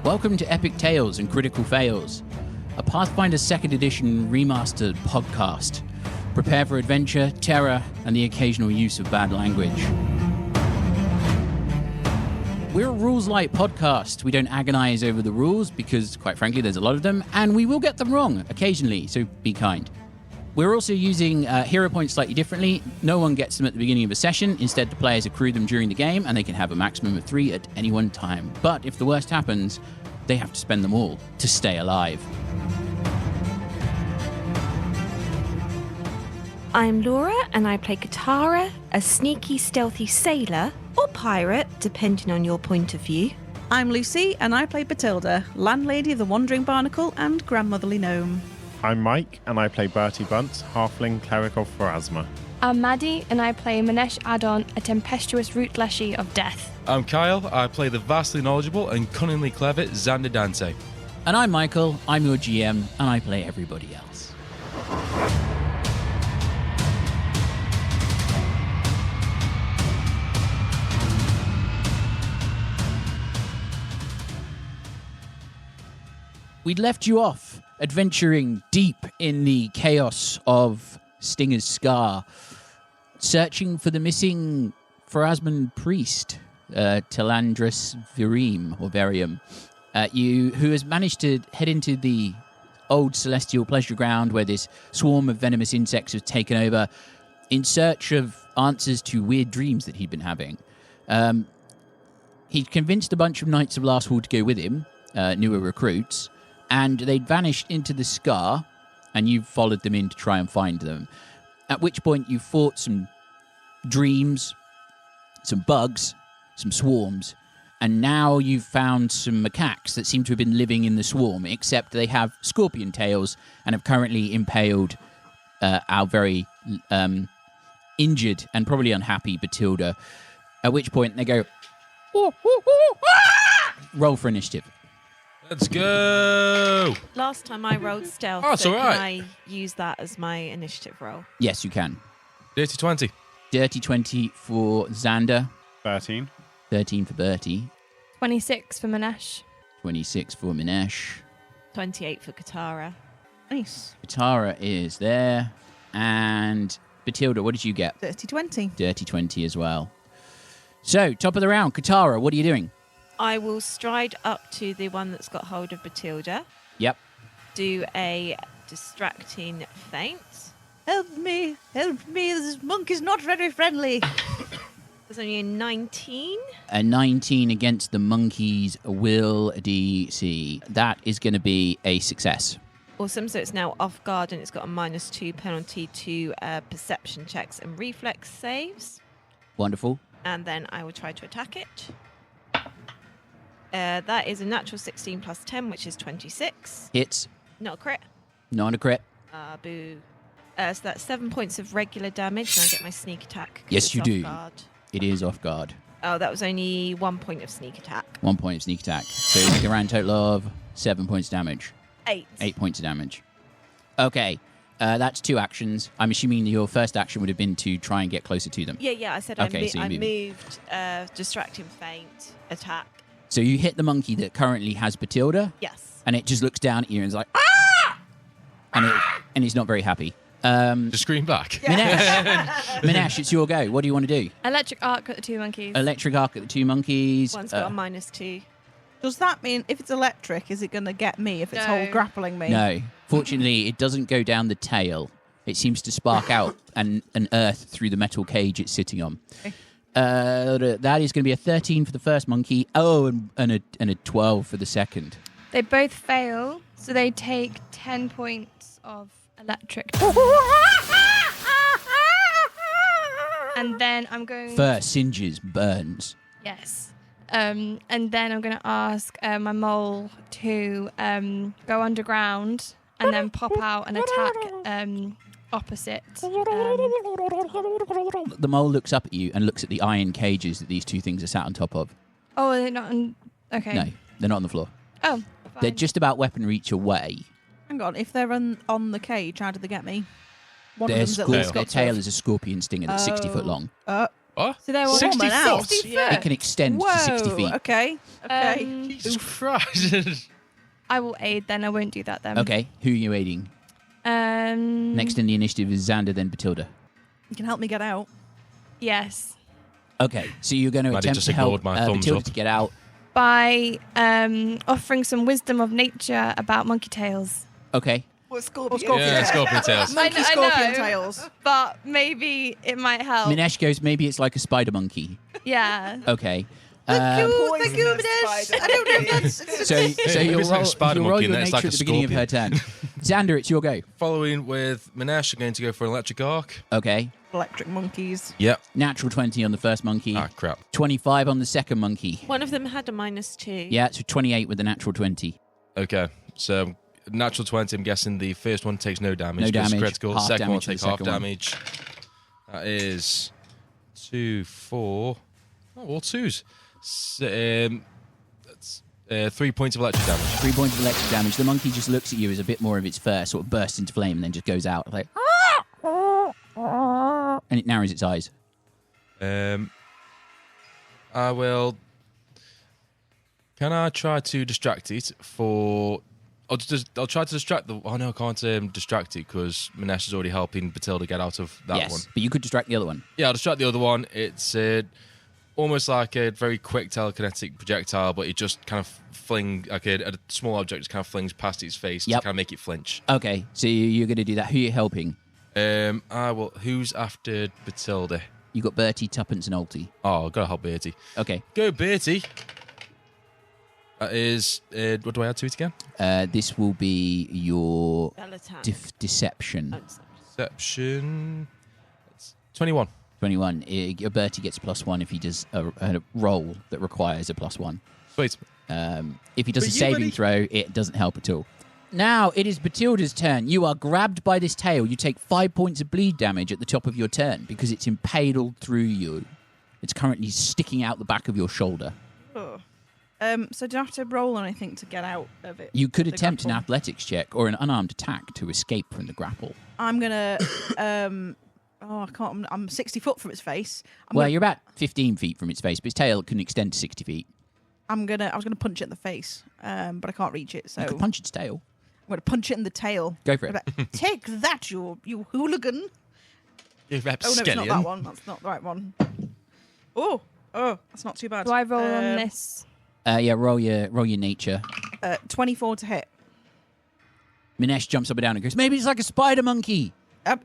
Welcome to Epic Tales and Critical Fails, a Pathfinder 2nd Edition Remastered podcast. Prepare for adventure, terror, and the occasional use of bad language. We're a rules-light podcast. We don't agonize over the rules because, quite frankly, there's a lot of them, and we will get them wrong occasionally, so be kind. We're also using hero points slightly differently. No one gets them at the beginning of a session. Instead, the players accrue them during the game, and they can have a maximum of 3 at any one time. But if the worst happens, they have to spend them all to stay alive. I'm Laura, and I play Katarra, a sneaky, stealthy sailor, or pirate, depending on your point of view. I'm Lucy, and I play Bethilde, landlady of the Wandering Barnacle and grandmotherly gnome. I'm Mike, and I play Bertie Bunce, halfling cleric of Pharasma. I'm Maddy, and I play Minesh Adon, a tempestuous root leshy of death. I'm Kyle, I play the vastly knowledgeable and cunningly clever Xander Dante. And I'm Michael, I'm your GM, and I play everybody else. We'd left you off adventuring deep in the chaos of Stinger's Scar, searching for the missing Pharasman priest, Telandris Varium, who has managed to head into the old celestial pleasure ground where this swarm of venomous insects has taken over in search of answers to weird dreams that he'd been having. He'd convinced a bunch of Knights of Last Hall to go with him, newer recruits, and they'd vanished into the Scar, and you followed them in to try and find them. At which point you fought some dreams, some bugs, some swarms, and now you've found some macaques that seem to have been living in the swarm, except they have scorpion tails and have currently impaled our very injured and probably unhappy Bethilde. At which point they go, "Ooh, ooh, ooh, ah!" Roll for initiative. Let's go! Last time I rolled stealth, Oh, that's so all right. can I use that as my initiative roll? Yes, you can. Dirty 20. Dirty 20 for Xander, 13. 13 for Bertie, 26 for Minesh. 26 for Minesh. 28 for Katarra. Nice. Katarra is there. And Bethilde, what did you get? Dirty 20. Dirty 20 as well. So, top of the round, Katarra, what are you doing? I will stride up to the one that's got hold of Bethilde, Yep. do a distracting feint. Help me, this monk is not very friendly. There's only a 19. A 19 against the monkey's will DC. That is going to be a success. Awesome, so it's now off guard and it's got a -2 penalty to perception checks and reflex saves. Wonderful. And then I will try to attack it. That is a natural 16 plus 10, which is 26. Hits. Not a crit. Not a crit. Boo. So that's 7 points of regular damage, and I get my sneak attack. 'cause Yes, it's you off do. Guard. It is off guard. Oh, that was only 1 point of sneak attack. 1 point of sneak attack. So you make a round total of 7 points of damage. 8. 8 points of damage. Okay. That's 2 actions. I'm assuming your first action would have been to try and get closer to them. Yeah, I said Okay, so you I move. moved, distracting feint, attack. So you hit the monkey that currently has Bethilde, Yes. and it just looks down at you and is like, "Ah!" And he's not very happy. Just scream back. Minesh, it's your go. What do you want to do? Electric arc at the 2 monkeys. Electric arc at the 2 monkeys. One's got a -2. Does that mean if it's electric, is it going to get me if it's No. whole grappling me? No. Fortunately, it doesn't go down the tail. It seems to spark out an earth through the metal cage it's sitting on. Okay. That is going to be a 13 for the first monkey. Oh, and a 12 for the second. They both fail, so they take 10 points of electric. And then I'm going... First, singes, burns. Yes. And then I'm going to ask my mole to go underground and then pop out and attack opposite. The mole looks up at you and looks at the iron cages that these 2 things are sat on top of. Oh, they're not on... Okay. No, they're not on the floor. Oh, They're fine. just about weapon reach away. Hang on, if they're on the cage, how do they get me? One Their of them's at least their got tail stuff. is a scorpion stinger that's 60 foot long. What? So they were 60 Woman out. foot? Yeah. It can extend to 60 feet. Okay. Jesus Christ. I will aid then. I won't do that then. Okay, who are you aiding? Next in the initiative is Xander, then Bethilde. You can help me get out. Yes. Okay, so you're going to Maddy attempt just to help ignored my thumbs Bethilde up. to get out. By offering some wisdom of nature about monkey tails. Okay. What scorpion? Yeah, scorpion tails. Monkey I scorpion know. tails. But maybe it might help. Minesh goes, maybe it's like a spider monkey. Yeah. Okay. Thank you, Minesh. I don't know if that's... So you'll It's like a roll, spider you'll roll monkey, your and then it's nature like at a the beginning of her turn. Xander, it's your go. Following with Minesh, I'm going to go for an electric arc. Okay. Electric monkeys. Yep. Natural 20 on the first monkey. Ah, crap. 25 on the second monkey. One of them had a -2. Yeah, so 28 with the natural 20. Okay, so natural 20, I'm guessing the first one takes no damage. No 'cause it's damage, critical. half Second one will damage for the take half second one. damage. That is 2, 4. Oh, all twos. That's 3 points of electric damage. 3 points of electric damage. The monkey just looks at you as a bit more of its fur sort of bursts into flame and then just goes out. Like, and it narrows its eyes. I will. Can I try to distract it for? I'll try to distract the. Oh no, I can't distract it because Minesh is already helping Bethilde get out of that yes, one. but you could distract the other one. Yeah, I'll distract the other one. It's almost like a very quick telekinetic projectile, but it just kind of like a small object just kind of flings past its face to Yep. kind of make it flinch. Okay, so you're going to do that. Who are you helping? I will. Who's after Bethilde? You got Bertie, Tuppence, and Alti. Oh, I've got to help Bertie. Okay. Go, Bertie. That is. What do I add to it again? This will be your Spell attack. deception. Oh, sorry. Deception. That's 21. 21. Bertie gets +1 if he does a roll that requires a +1. Sweet. If he does But a you, saving buddy. throw, it doesn't help at all. Now it is Bethilde's turn. You are grabbed by this tail. You take 5 points of bleed damage at the top of your turn because it's impaled through you. It's currently sticking out the back of your shoulder. Oh. So do I have to roll anything to get out of it? You could The attempt an grapple? athletics check or an unarmed attack to escape from the grapple. I'm gonna. I can't. I'm 60 foot from its face. You're about 15 feet from its face, but its tail can extend to 60 feet. I was gonna punch it in the face, but I can't reach it. So You could punch its tail. I'm gonna punch it in the tail. Go for it. Like, take that, you hooligan! You Oh no, it's not that rapscallion. one. That's not the right one. Oh, that's not too bad. Do I roll on this? Yeah, roll your nature. 24 to hit. Minesh jumps up and down and goes, maybe it's like a spider monkey.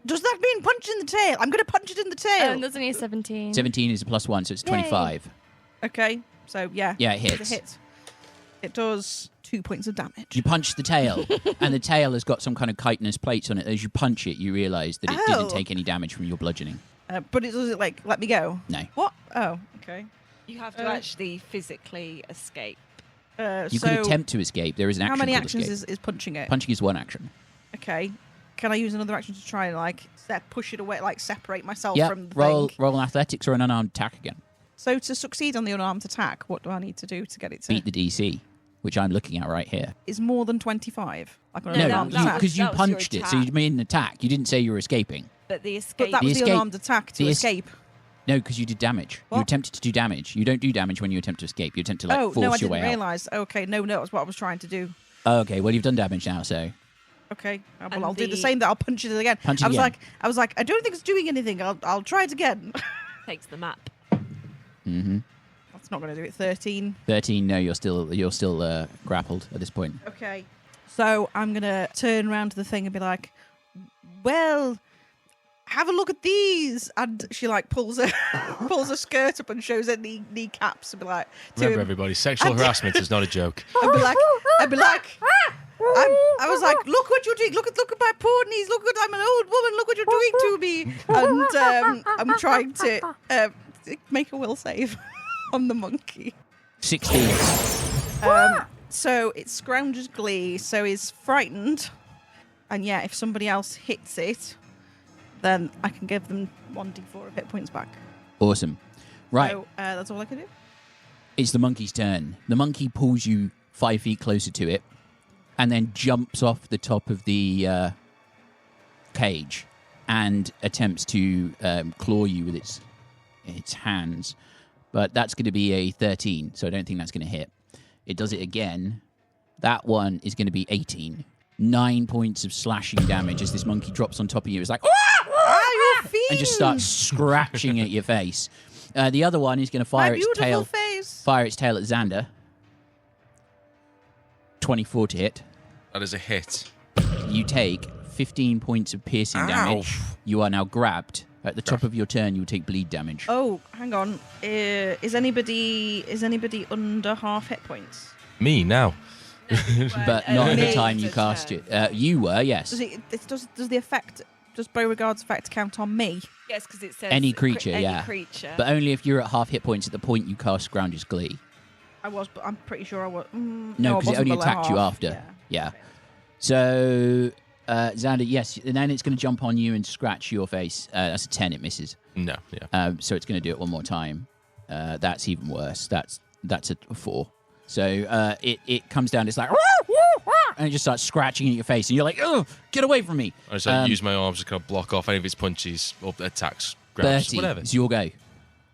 Does that mean punch in the tail? I'm gonna punch it in the tail. There's only a 17. 17 is a +1, so it's Yay. 25. Okay, so yeah. Yeah, it it's hits. a hit. It does 2 points of damage. You punch the tail, and the tail has got some kind of chitinous plates on it. As you punch it, you realise that it Oh. didn't take any damage from your bludgeoning. But it doesn't like let me go. No. What? Oh, okay. You have to actually physically escape. You could attempt to escape. There is an action How many called actions escape. is punching it? Punching is one action. Okay. Can I use another action to try and push it away, like separate myself Yeah, from the roll thing? an athletics or an unarmed attack again. So to succeed on the unarmed attack, what do I need to do to get it to? Beat the DC, which I'm looking at right here. Is more than 25? Like on an No, unarmed that attack? because you that was your punched it, so you attack. made an attack. You didn't say you were escaping. But the But escape. that was the escape- unarmed attack to the es- escape. No, because you did damage. You What? attempted to do damage. You don't do damage when you attempt to escape. You attempt to Oh, force no, I your didn't way out. realise. Okay, no, that's what I was trying to do. Oh, okay, well you've done damage now, so Okay, well, And I'll do the the- same. That I'll punch it again. Punch it I was again. like, I don't think it's doing anything. I'll try it again. takes the map. That's not going to do it. 13. 13. No, you're still grappled at this point. Okay. So I'm going to turn around to the thing and be like, well, have a look at these. And she pulls her skirt up and shows her kneecaps and be like, to Remember, him. everybody, sexual harassment is not a joke. I'd be like, I was like, look what you're doing. Look at my poor knees. I'm an old woman. Look what you're doing to me. And I'm trying to make a will save on the monkey. 16. So it scrounges glee, so he's frightened. And yeah, if somebody else hits it, then I can give them 1d4 of hit points back. Awesome. Right, So that's all I can do. it's the monkey's turn. The monkey pulls you 5 feet closer to it and then jumps off the top of the cage and attempts to claw you with its its hands. But that's going to be a 13, so I don't think that's going to hit. It does it again. That one is going to be 18. 9 points of slashing damage as this monkey drops on top of you. It's like, and just starts scratching at your face. The other one is going to fire its tail. Fire its tail at Xander. 24 to hit. That is a hit. You take 15 points of piercing damage. You are now grabbed. At the top of your turn, you will take bleed damage. Oh, hang on. Is anybody under half hit points? Me now. But not at the time you cast it. You were, yes. Does the effect, does Beauregard's effect count on me? Yes, because it says Any creature, any yeah. creature. But only if you're at half hit points at the point you cast Grounder's Glee. I was, but I'm pretty sure I was. No, because it only below attacked you half. after. Yeah. So, Xander, yes, and then it's going to jump on you and scratch your face. That's a 10, it misses. No, yeah. So it's going to do it one more time. That's even worse. That's a 4. So it comes down, it's like, and it just starts scratching at your face, and you're like, oh, get away from me. I just use my arms to kind of block off any of its punches or attacks, grabs, Bertie, whatever. it's your go.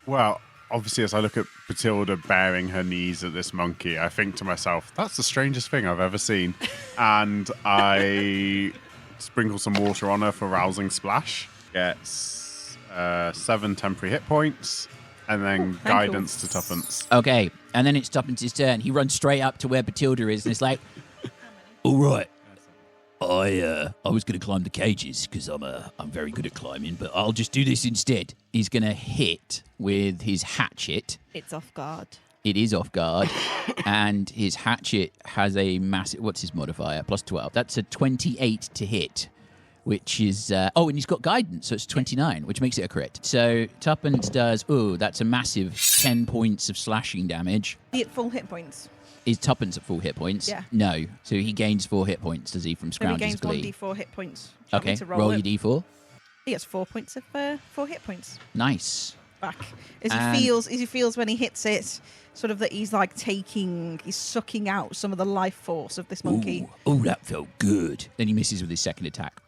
Well, obviously, as I look at Bethilde baring her knees at this monkey, I think to myself, that's the strangest thing I've ever seen. And I sprinkle some water on her for Rousing Splash. Gets 7 temporary hit points, and then guidance to Tuppence. Okay, and then it's Tuppence's turn. He runs straight up to where Bethilde is, and it's like, all right, I was going to climb the cages because I'm very good at climbing, but I'll just do this instead. He's going to hit with his hatchet. It's off guard. It is off guard, and his hatchet has a massive. What's his modifier? Plus 12. That's a 28 to hit, which is. And he's got guidance, so it's 29, which makes it a crit. So Tuppence does. Oh, that's a massive 10 points of slashing damage. He at full hit points. Is Tuppence at full hit points? Yeah. No. So he gains 4 hit points, does he, from So he Scrounge's gains Glee? 1d4 hit points. Do you want me Okay, to roll it? your d4. He gets 4 points of 4 hit points Nice. back. As And- he feels when he hits it, sort of that he's he's sucking out some of the life force of this monkey. Ooh, oh, that felt good. Then he misses with his second attack.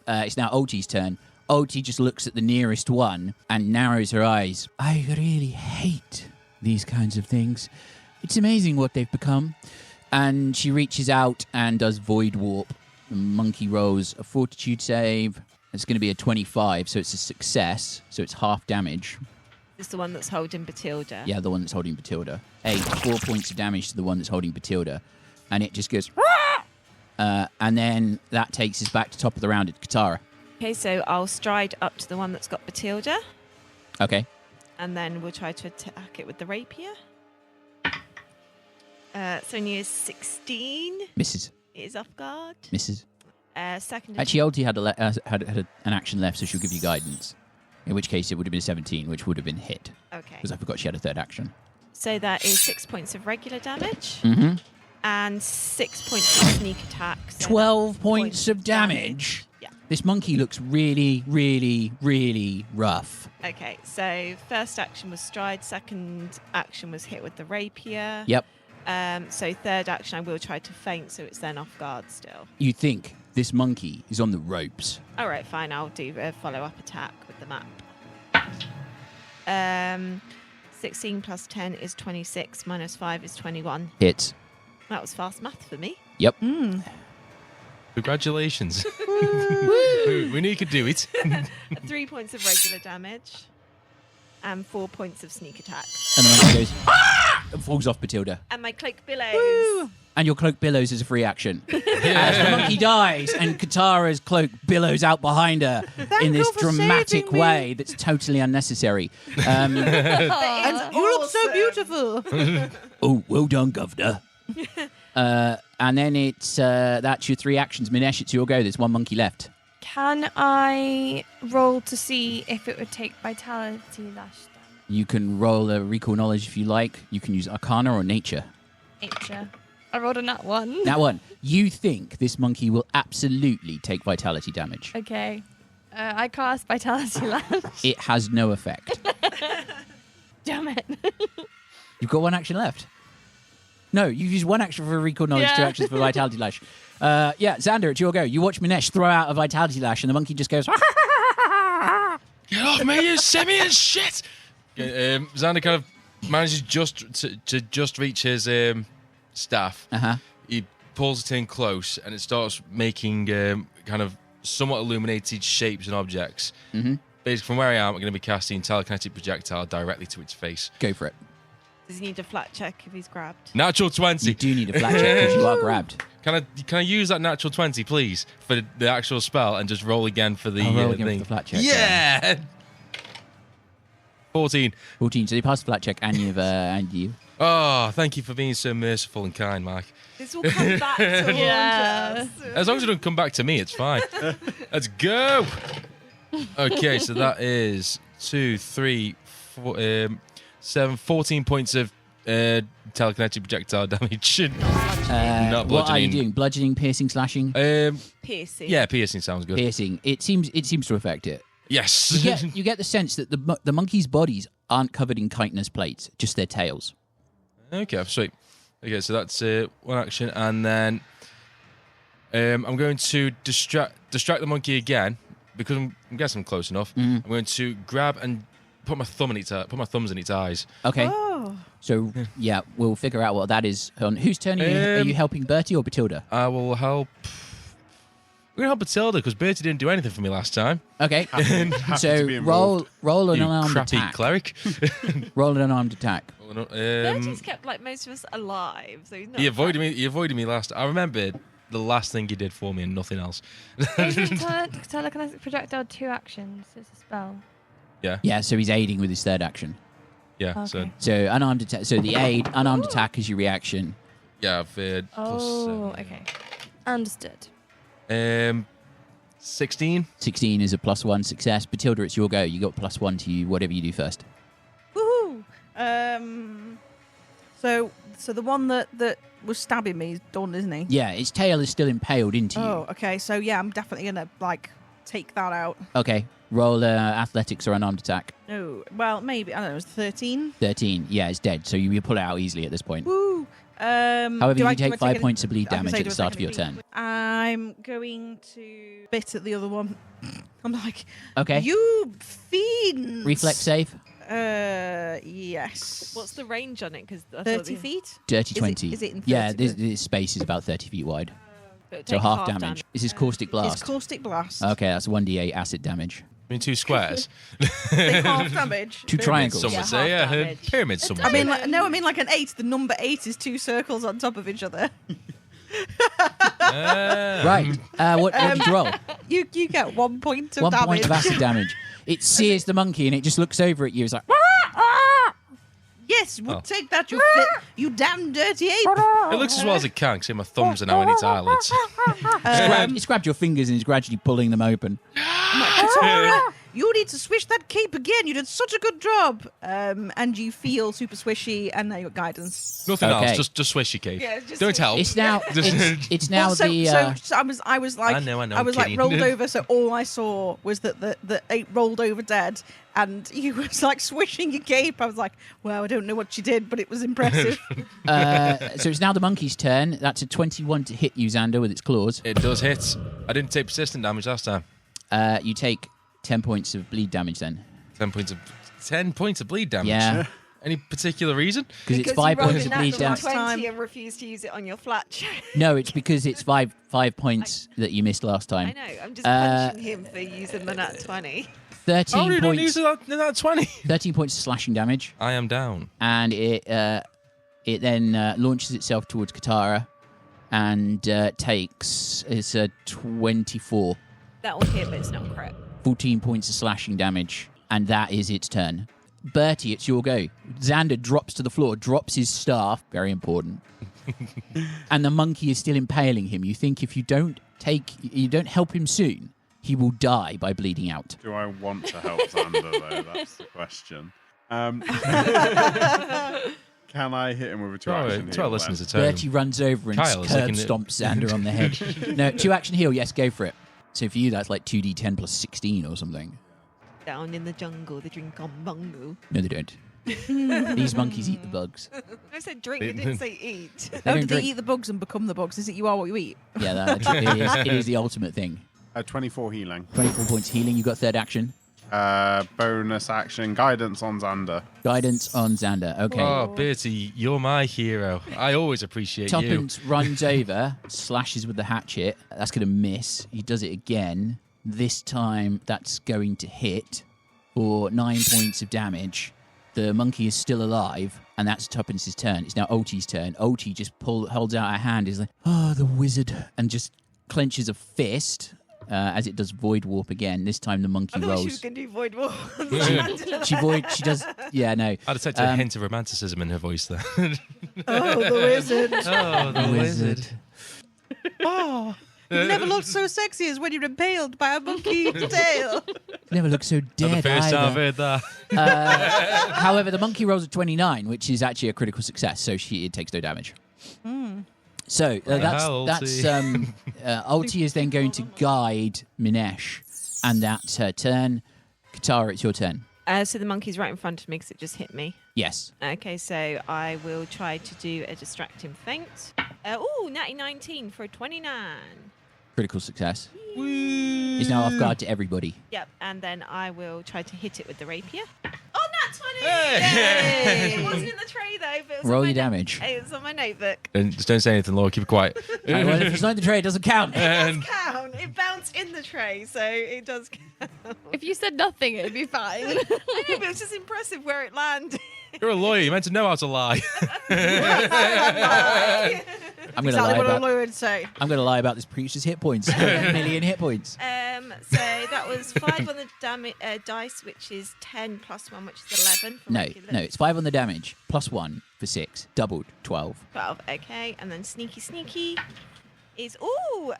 It's now Ulti's turn. Ulti just looks at the nearest one and narrows her eyes. I really hate these kinds of things. It's amazing what they've become. And she reaches out and does Void Warp. The monkey rolls a fortitude save. It's going to be a 25, so it's a success. So it's half damage. It's the one that's holding Bethilde. Yeah, the one that's holding Bethilde. 4 points of damage to the one that's holding Bethilde. And it just goes... and then that takes us back to top of the round at Katarra. Okay, so I'll stride up to the one that's got Bethilde, Okay. and then we'll try to attack it with the rapier. It's only a 16. Misses. It is off guard. Misses. Second. Actually, Ulti had an action left, so she'll give you guidance. In which case, it would have been a 17, which would have been hit. Okay. Because I forgot she had a third action. So that is 6 points of regular damage Mm-hmm. and 6 points of sneak attack. So 12 points of damage. Yeah. This monkey looks really, really, really rough. Okay, so first action was stride, second action was hit with the rapier. Yep. So third action, I will try to feint, so it's then off guard still. You think this monkey is on the ropes. All right, fine. I'll do a follow-up attack with the map. 16 plus 10 is 26, minus 5 is 21. Hits. That was fast math for me. Yep. Congratulations. We knew you could do it. 3 points of regular damage and 4 points of sneak attack. And the monkey goes, "Ah!" and falls off Bethilde. And my cloak billows. And your cloak billows as a free action. As the monkey dies and Katarra's cloak billows out behind her in this you for dramatic saving me. way that's totally unnecessary. And you look so beautiful. Oh, well done, Governor. And then it's that's your 3 actions. Minesh, it's your go. There's one monkey left. Can I roll to see if it would take Vitality Lash down? You can roll a recall knowledge if you like. You can use Arcana or Nature. Nature. I rolled a nat 1. That one. You think this monkey will absolutely take vitality damage. Okay. I cast Vitality Lash. It has no effect. Damn it. You've got 1 action left. No, you've used 1 action for recall knowledge, 2 Yeah. actions for vitality lash. Xander, it's your go. You watch Minesh throw out a vitality lash, and the monkey just goes. Get off me, you simian shit! Xander kind of manages to just reach his staff. Uh-huh. He pulls it in close, and it starts making kind of somewhat illuminated shapes and objects. Mm-hmm. Basically, from where I am, I'm going to be casting telekinetic projectile directly to its face. Go for it. Does he need a flat check if he's grabbed? Natural 20. You do need a flat check because you are grabbed. Can I use that natural 20, please, for the actual spell, and just roll again for the I'll roll again thing? for the flat check. Yeah. 14. 14. So you pass the flat check, and you. Oh, thank you for being so merciful and kind, Mike. This will come back to haunt us. As long as it don't come back to me, it's fine. Let's go. Okay, so that is 2, 3, 4, 7, 14 points of telekinetic projectile damage. Not bludgeoning. What are you doing? Bludgeoning, piercing, slashing? Piercing. Yeah, piercing sounds good. Piercing. It seems to affect it. Yes. You get the sense that the monkeys' bodies aren't covered in chitinous plates, just their tails. Okay, sweet. Okay, so that's one action, and then I'm going to distract the monkey again because I'm guessing I'm close enough. I'm going to grab and put my thumbs in its eyes. Okay. Oh. So yeah, we'll figure out what that is. On whose turn are you? Are you helping Bertie or Bethilde? I will help. We're gonna help Bethilde because Bertie didn't do anything for me last time. Okay. Happy to So be roll involved. an You unarmed crappy attack. cleric. Roll an unarmed attack. Bertie's kept like most of us alive, so he's not. He avoided me. He avoided me last. I remember the last thing he did for me and nothing else. Isn't telekinetic projectile 2 actions? It's a spell. Yeah. So he's aiding with his third action. Yeah. Okay. So unarmed attack. So the aid, unarmed attack is your reaction. I've plus Oh, 7. okay. Understood. 16. 16 is a +1 success. Bethilde, it's your go. You got +1 to you, whatever you do first. Woohoo! So the one that was stabbing me is done, isn't he? Yeah, its tail is still impaled into you. Oh, okay. So yeah, I'm definitely gonna take that out. Okay. Roll athletics or unarmed attack. No, well maybe I don't know. It's 13. 13. Yeah, it's dead. So you pull it out easily at this point. Woo! However, do you I take 5 any- points of bleed I was gonna damage say, at do the I start of take your any turn. I'm going to bit at the other one. I'm like, Okay. you fiends! Reflex save. Yes. What's the range on it? Because 30 feet? Dirty Is it- 20. is it in Yeah, 30? this space is about 30 feet wide. But So take half damage. This is caustic blast. It's caustic blast. Okay, that's 1d8 acid damage. I mean, 2 squares. Take half damage. 2 triangles. Some Yeah, would say, yeah. half damage. Pyramid, some would I say. mean like an 8. The number 8 is 2 circles on top of each other. Right. What did you roll? You get 1 point of 1 damage. point of acid damage. It sears the monkey and it just looks over at you. It's like, Yes, we'll Oh. take that, you damn dirty ape. It looks as well as it can, because my thumbs are now in its eyelids. it's grabbed your fingers and is gradually pulling them open. Katarra, you need to swish that cape again. You did such a good job. And you feel super swishy, and now you got guidance. Nothing Okay. else, just swish your cape. Yeah, just Don't help. It's now. It's now Well, so, the. so I was like, I know, I I'm was like kidding. rolled over. So all I saw was that the ape rolled over dead, and you was like swishing your cape. I was like, well, I don't know what she did, but it was impressive. So it's now the monkey's turn. That's a 21 to hit you, Xander, with its claws. It does hit. I didn't take persistent damage last time. You take 10 points of bleed damage then. 10 points of bleed damage. Yeah. Any particular reason? Because it's you 5 rolled points a of bleed natural damage. 20 and refused to use it on your flat check. No, it's because it's five points that you missed last I time. know. I'm just punching him for using the nat 20. 13 Oh, you don't use points. that 20. 13 points of slashing damage, I am down. and it then launches itself towards Katarra, and takes it's a 24, That will hit, but it's not crit. 14 points of slashing damage, and that is its turn. Bertie, it's your go. Xander drops to the floor, drops his staff, very important, and the monkey is still impaling him. You think if you don't help him soon, he will die by bleeding out. Do I want to help Xander, though? That's the question. Can I hit him with a 2-action Try heal, listeners then? to turn. Bertie runs over and Kyle is curb looking at- stomps Xander on the head. No, 2-action heal. Yes, go for it. So for you, that's like 2d10 plus 16 or something. Down in the jungle, they drink on bungo. No, they don't. These monkeys eat the bugs. I said drink, I didn't say eat. They How don't do they drink. eat the bugs and become the bugs? Is it you are what you eat? Yeah, it is the ultimate thing. 24 healing. 24 points healing. You got third action. Bonus action, guidance on Xander. Guidance on Xander. Okay. Oh, Bertie, you're my hero. I always appreciate you. Tuppence runs over, slashes with the hatchet. That's going to miss. He does it again. This time, that's going to hit for 9 points of damage. The monkey is still alive, and that's Tuppence's turn. It's now Ulti's turn. Ulti just holds out her hand. Is like, oh, the wizard, and just clenches a fist. As it does void warp again. This time the monkey I thought rolls. she was going to do void warp. She does. Yeah, no. I detected a hint of romanticism in her voice there. Oh, the wizard. Oh, the wizard. Oh, you never looked so sexy as when you're impaled by a monkey tail. Never looked so Not dead the first time I've either. heard that. However, the monkey rolls a 29, which is actually a critical success, so it takes no damage. So that's Ulti is then going to guide Minesh, and that's her turn. Katarra, it's your turn. So the monkey's right in front of me because it just hit me. Yes. Okay, so I will try to do a distracting feint. Natty 19 for a 29. Critical success. He's now off guard to everybody. Yep, and then I will try to hit it with the rapier. Oh, nat 20! Hey! It wasn't in the tray though, but it was Roll on your my damage. It was on my notebook. And just don't say anything, Laura. Keep it quiet. Well, if it's not in the tray, it doesn't count. It does count. It bounced in the tray, so it does count. If you said nothing, it'd be fine. I know, but it's just impressive where it landed. You're a lawyer. You're meant to know how to lie. I'm going to Exactly lie what a about. lawyer would say. I'm going to lie about this preacher's hit points. 1 million hit points. So that was 5 on the dice, which is 10 plus 1, which is 11. For No, regular. it's 5 on the damage, plus 1 for 6, doubled 12. 12, okay. And then sneaky is, 12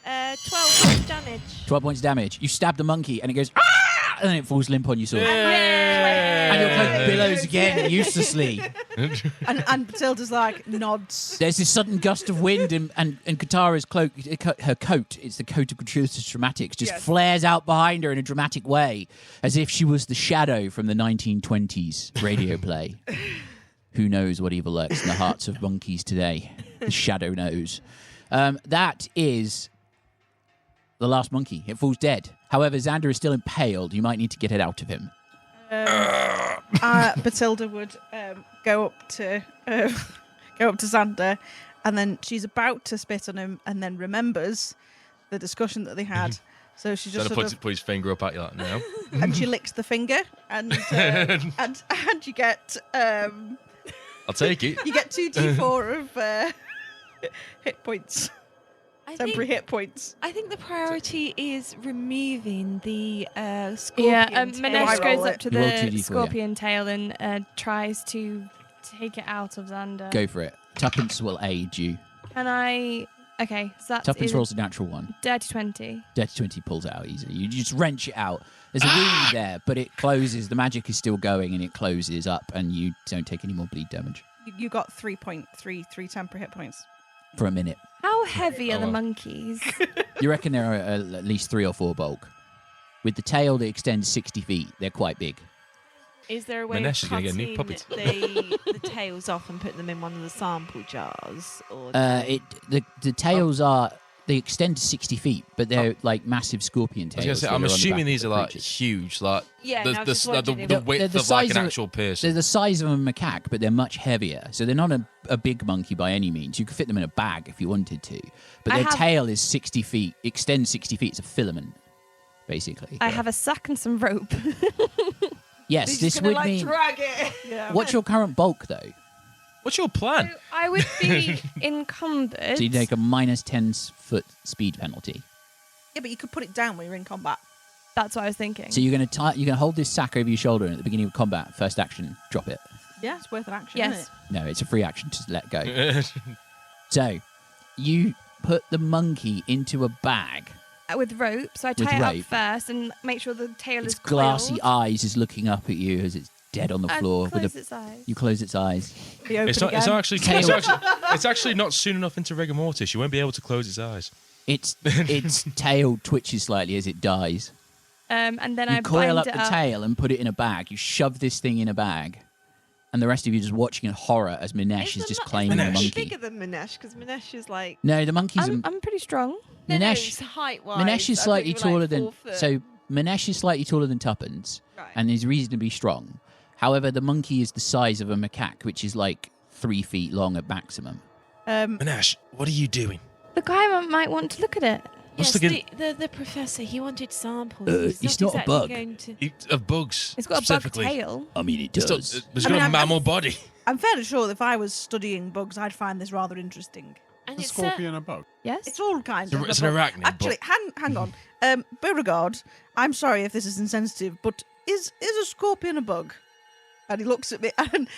points damage. 12 points damage. You stab the monkey, and it goes, ah! And then it falls limp on your sword. And your cloak billows again, uselessly. And Bethilde's like, nods. There's this sudden gust of wind, and Katarra's cloak, her coat, it's the coat of gratuitous dramatics, just flares out behind her in a dramatic way, as if she was the shadow from the 1920s radio play. Who knows what evil lurks in the hearts of monkeys today? The shadow knows. That is the last monkey. It falls dead. However, Xander is still impaled. You might need to get it out of him. Bethilde would go up to Xander, and then she's about to spit on him, and then remembers the discussion that they had. So she just Trying to put his finger up at you like, no. and she licks the finger, and you get I'll take it. you get 2d4 of hit points, temporary hit points. I think the priority is removing the scorpion. Yeah, tail. Manesh roll goes it. up to You roll the 2d4, yeah. scorpion tail and tries to take it out of Xander. Go for it. Tuppence will aid you. Can I? Okay, so that's Tuppence either rolls a natural one. dirty 20. Dirty 20 pulls it out easily. You just wrench it out. There's a wound there, but it closes. The magic is still going, and it closes up, and you don't take any more bleed damage You got 3 temporary hit points. for a minute. How heavy are the well. monkeys? You reckon there are at least 3 or 4 bulk. With the tail that extends 60 feet, they're quite big. Is there a way Manesh is of gonna cutting get a new puppet. the tails off and putting them in one of the sample jars? Or The tails they extend to 60 feet, but they're like massive scorpion I was tails. gonna say, that I'm are on the assuming back these of are the like creatures. huge, like Yeah, no, I was just the wondering if- the They're width the of like size an of a- actual They're person. the size of a macaque, but they're much heavier. So they're not a big monkey by any means. You could fit them in a bag if you wanted to. But I their have- tail is 60 feet, extends 60 feet. It's a filament, basically. I have a sack and some rope. Yes, He's this just gonna, would mean... drag it. Yeah. What's your current bulk, though? What's your plan? So I would be encumbered. So you take a minus 10-foot speed penalty. Yeah, but you could put it down when you're in combat. That's what I was thinking. So you're going to hold this sack over your shoulder, and at the beginning of combat, first action, drop it. Yeah, it's worth an action, Yes. isn't it? No, it's a free action to let go. So you put the monkey into a bag. With rope, so I With tie it rope. up first and make sure the tail Its is glassy coiled. eyes is looking up at you as it's dead on the floor. Close its eyes. You close its eyes. Be open It's not again. actually it's actually not soon enough into rigor mortis. You won't be able to close its eyes. Its tail twitches slightly as it dies. And then You I coil bind up it the tail and put it in a bag. You shove this thing in a bag. And the rest of you just watching in horror as Minesh is just claiming the Minesh. monkey. bigger than Minesh, because Minesh is like... No, the monkey's... I'm pretty strong. No, Minesh, height-wise. Minesh is slightly taller than... So Minesh is slightly taller than Tuppence and is reasonably strong. However, the monkey is the size of a macaque, which is like 3 feet long at maximum. Minesh, what are you doing? The guy might want to look at it. Yes, Let's look the professor, he wanted samples. It's not a exactly bug. going to- Of bugs. It's got a bug specifically. tail. I mean, it It's does. got a I'm- mammal body. I'm fairly sure that if I was studying bugs, I'd find this rather interesting. And A it's scorpion, a bug. Yes. It's all kinds of. It's an arachnid. Actually, hang on. Beauregard, I'm sorry if this is insensitive, but is a scorpion a bug? And he looks at me, and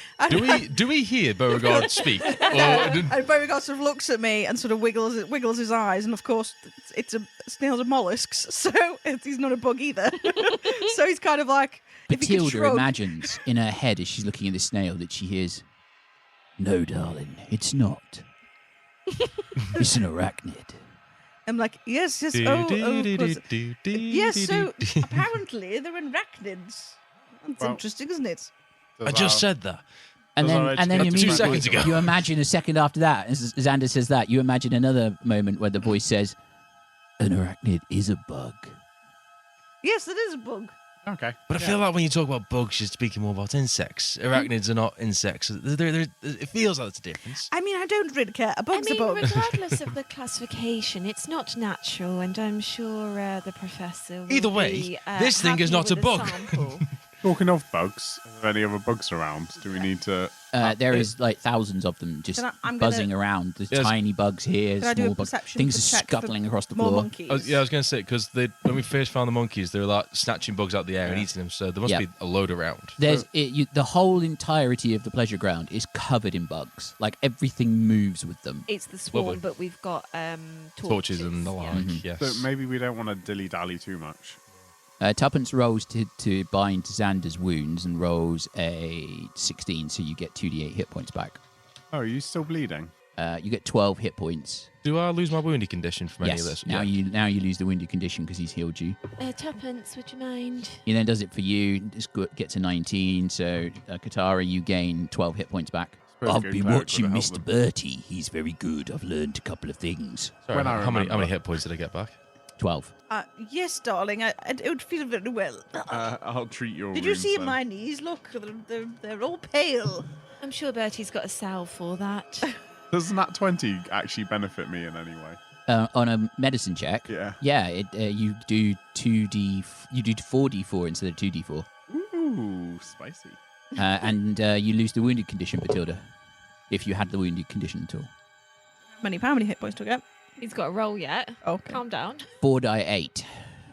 Do we hear Beauregard speak? and Beauregard sort of looks at me and sort of wiggles his eyes, and of course, snails are mollusks, so he's not a bug either. So he's kind of like, if he could Bethilde shrug. imagines in her head as she's looking at the snail that she hears, "No, darling, it's not. It's an arachnid." I'm like, yes, of course. Yes, so apparently they're arachnids. That's Well, interesting, isn't it? I just said that. And Does then, our and then you education- 2 immediately, seconds ago. you imagine a second after that, as Xander says that, you imagine another moment where the voice says, "An arachnid is a bug." Yes, it is a bug. Okay. But I feel like when you talk about bugs, you're speaking more about insects. Arachnids are not insects. It feels like there's a difference. I mean, I don't really care. A bug's a bug. regardless of the classification, it's not natural, and I'm sure the professor will Either way, be, this thing is happy not a with bug. sample. Talking of bugs, are there any other bugs around? Do we need to... There is like thousands of them just I'm gonna- buzzing around. There's Yes. tiny bugs here, Can I do a small bugs. perception Things are check for scuttling across the More floor. monkeys. I was going to say, because when we first found the monkeys, they were like snatching bugs out of the air and Yeah. eating them, so there must Yeah. be a load around. The whole entirety of the pleasure ground is covered in bugs. Like everything moves with them. It's the swarm, Lovely. but we've got Torches and the yeah. like, Mhm. yes. So maybe we don't want to dilly-dally too much. Tuppence rolls to bind Xander's wounds and rolls a 16, so you get 2d8 hit points back. Oh, are you still bleeding? You get 12 hit points. Do I lose my wounded condition from any Yes. of this? Now you lose the wounded condition because he's healed you. Tuppence, would you mind? He then does it for you. Gets a 19. So Katarra, you gain 12 hit points back. Suppose I've good been cleric watching would help Mr. Bertie. He's very good. I've learned a couple of things. Sorry, When I how many remember. hit points did I get back? 12. Yes, darling, I don't feel very well. I'll treat your Did you wounds see then. my knees? Look, they're all pale. I'm sure Bertie's got a salve for that. Does nat 20 actually benefit me in any way? On a medicine check, Yeah. you do 2d. You do 4d4 instead of 2d4, Ooh, spicy. and you lose the wounded condition, Bethilde, if you had the wounded condition at all. How many hit points do I get? He's got a roll yet. Okay. Calm down. 4 die 8.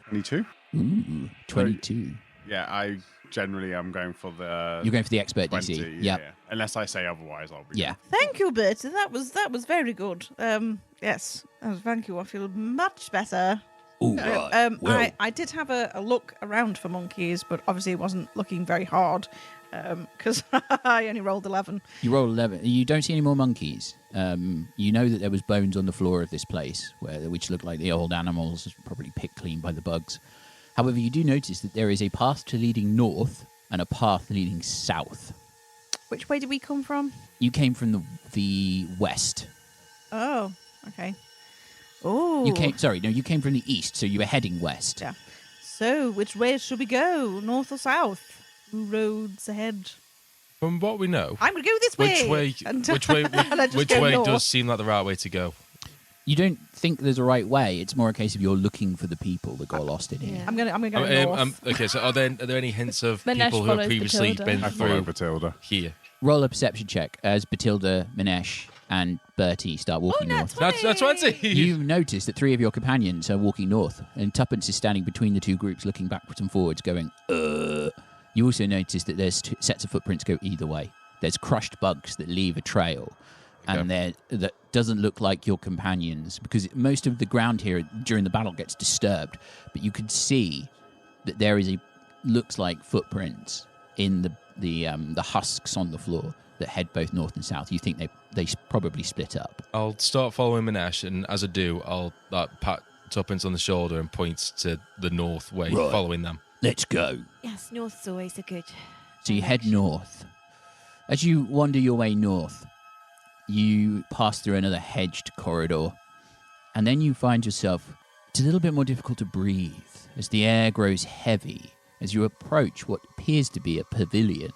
22? Ooh, 22. Yeah, I generally am going for the You're going for the expert 20. DC. Yeah, Yep. yeah. Unless I say otherwise, I'll be... Yeah. Thank you, Bertie. That was very good. Yes. Thank you. I feel much better. All right. Well, I did have a look around for monkeys, but obviously it wasn't looking very hard because I only rolled 11. you roll 11. You don't see any more monkeys. You know that there was bones on the floor of this place, which looked like the old animals, probably picked clean by the bugs. However, you do notice that there is a path to leading north and a path leading south. Which way did we come from? You came from the west. Oh, okay. Oh. You came from the east, so you were heading west. Yeah. So, which way should we go? North or south? Roads ahead. From what we know, I'm going to go this way. which way does seem like the right way to go? You don't think there's a right way. It's more a case of you're looking for the people that got lost in here. Yeah. I'm going to go north. Okay, so are there any hints of Minesh people who have follows previously Bethilde. been I follow through Bethilde. here? Roll a perception check as Bethilde, Minesh, and Bertie start walking north. That's 20. You notice that 3 of your companions are walking north, and Tuppence is standing between the two groups, looking backwards and forwards, going, You also notice that there's two sets of footprints go either way. There's crushed bugs that leave a trail, and that doesn't look like your companions, because most of the ground here during the battle gets disturbed, but you can see that there is looks like footprints in the husks on the floor that head both north and south. You think they probably split up. I'll start following Minesh, and as I do, I'll pat Tuppence on the shoulder and point to the north way, Right. following them. Let's go. Yes, north's always a good. So you head north. As you wander your way north, you pass through another hedged corridor, and then you find yourself It's a little bit more difficult to breathe as the air grows heavy as you approach what appears to be a pavilion,